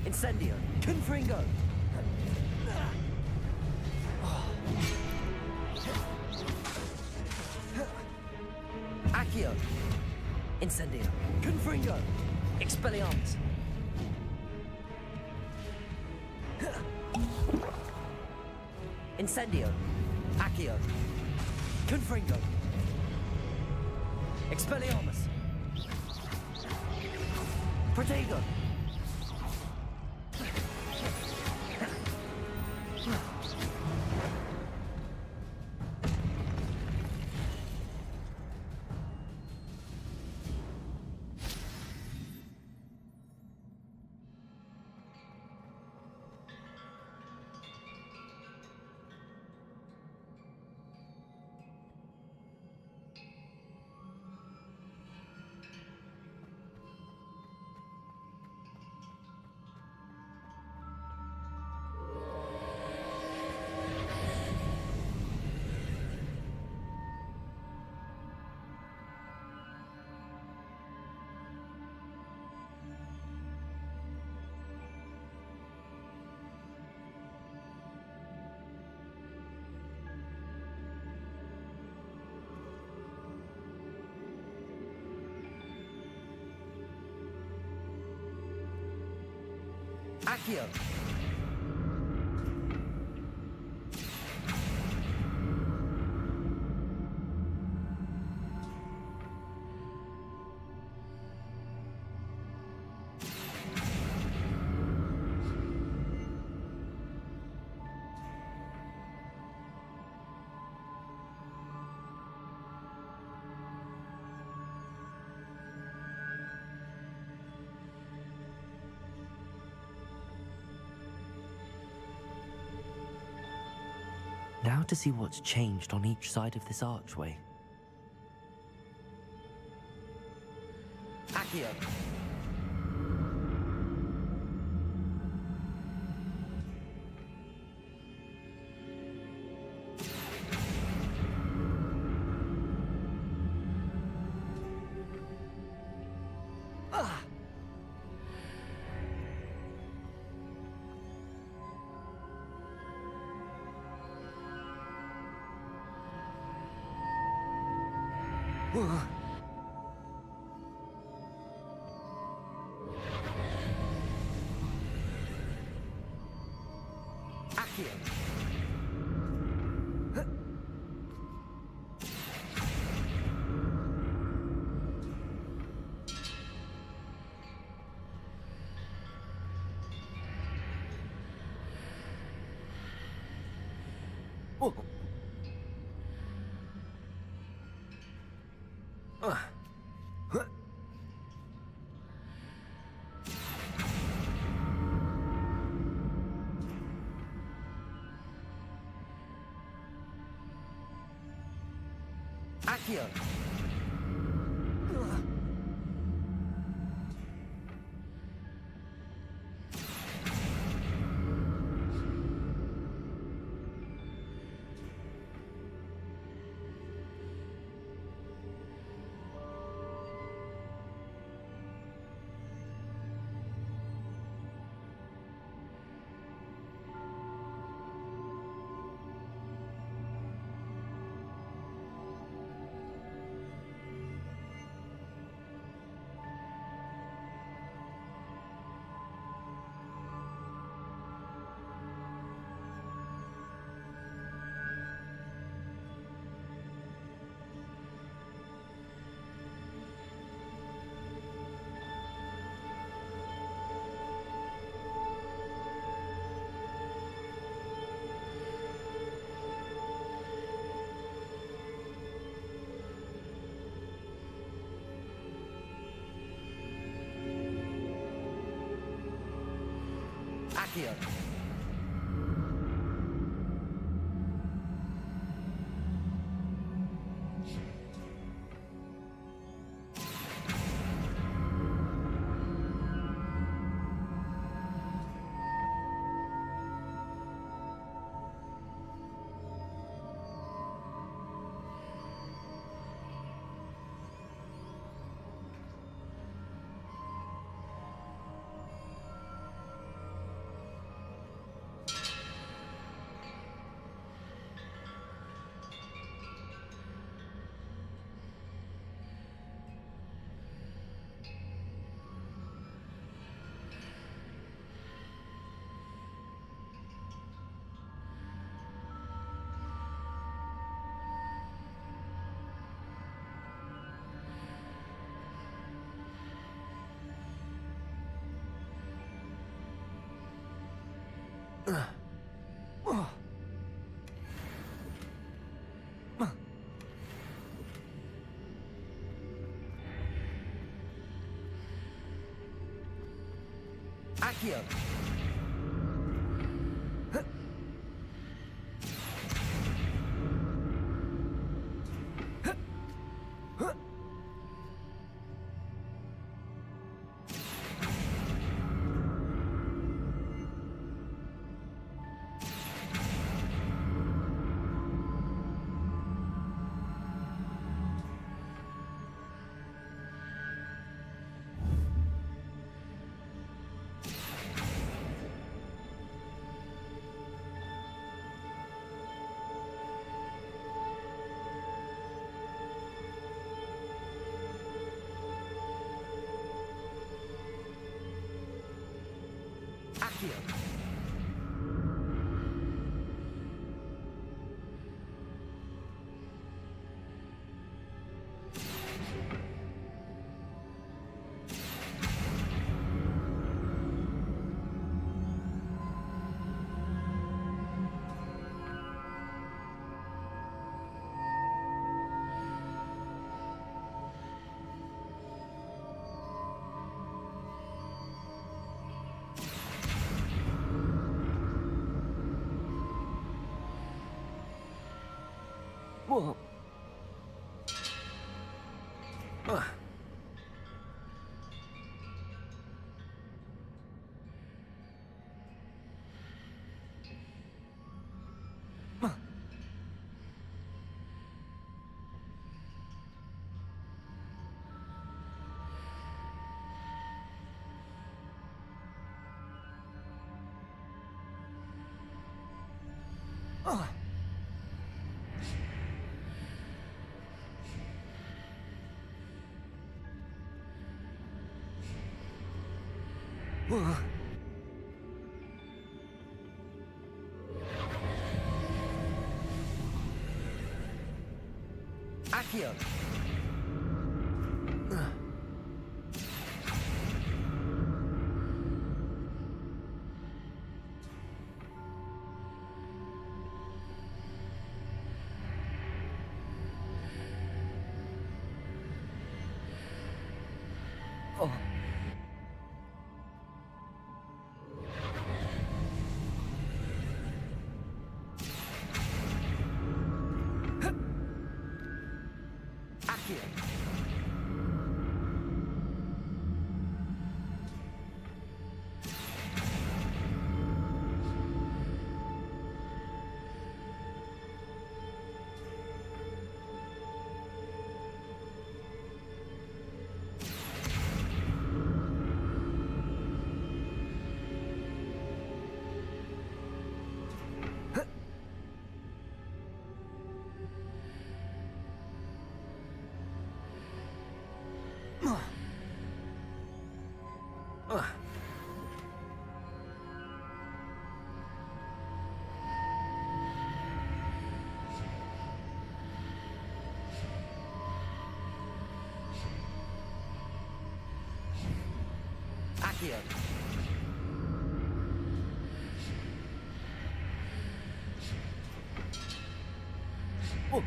Incendio! Confringo! Accio! Incendio! Confringo! Expelliarmus! Incendio! Accio! Confringo! Expelliarmus! Protego! Accio! to see what's changed on each side of this archway. Accio! Accio! Accio! Accio! Accio! Accio! Oh. Accio! Accio! Oh.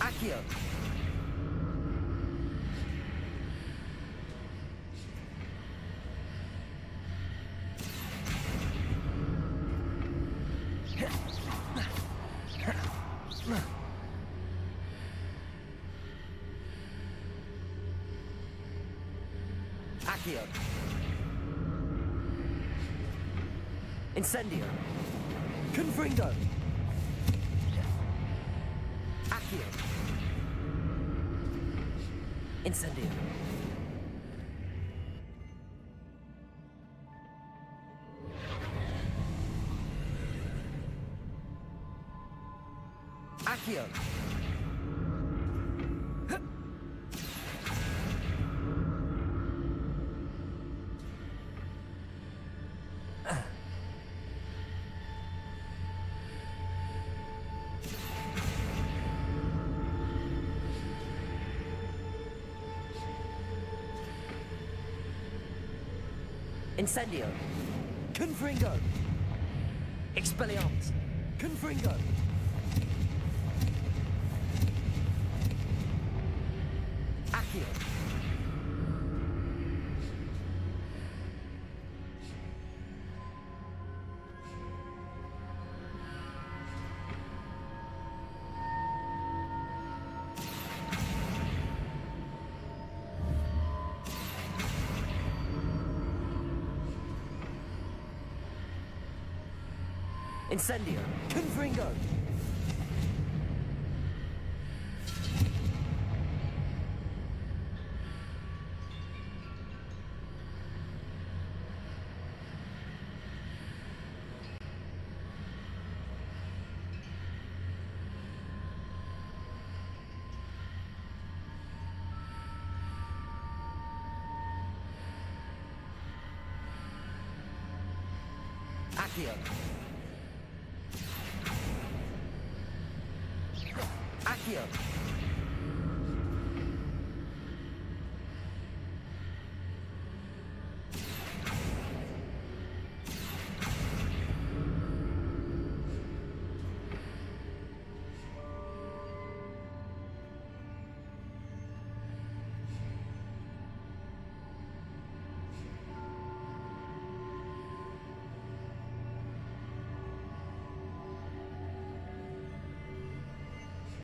Accio! Accio! Incendio! Confringo! Accio! Incendio! Accio! Incendio! Confringo! Expelliarmus! Confringo! Accio! Incendio! Confringo! Accio! Accio!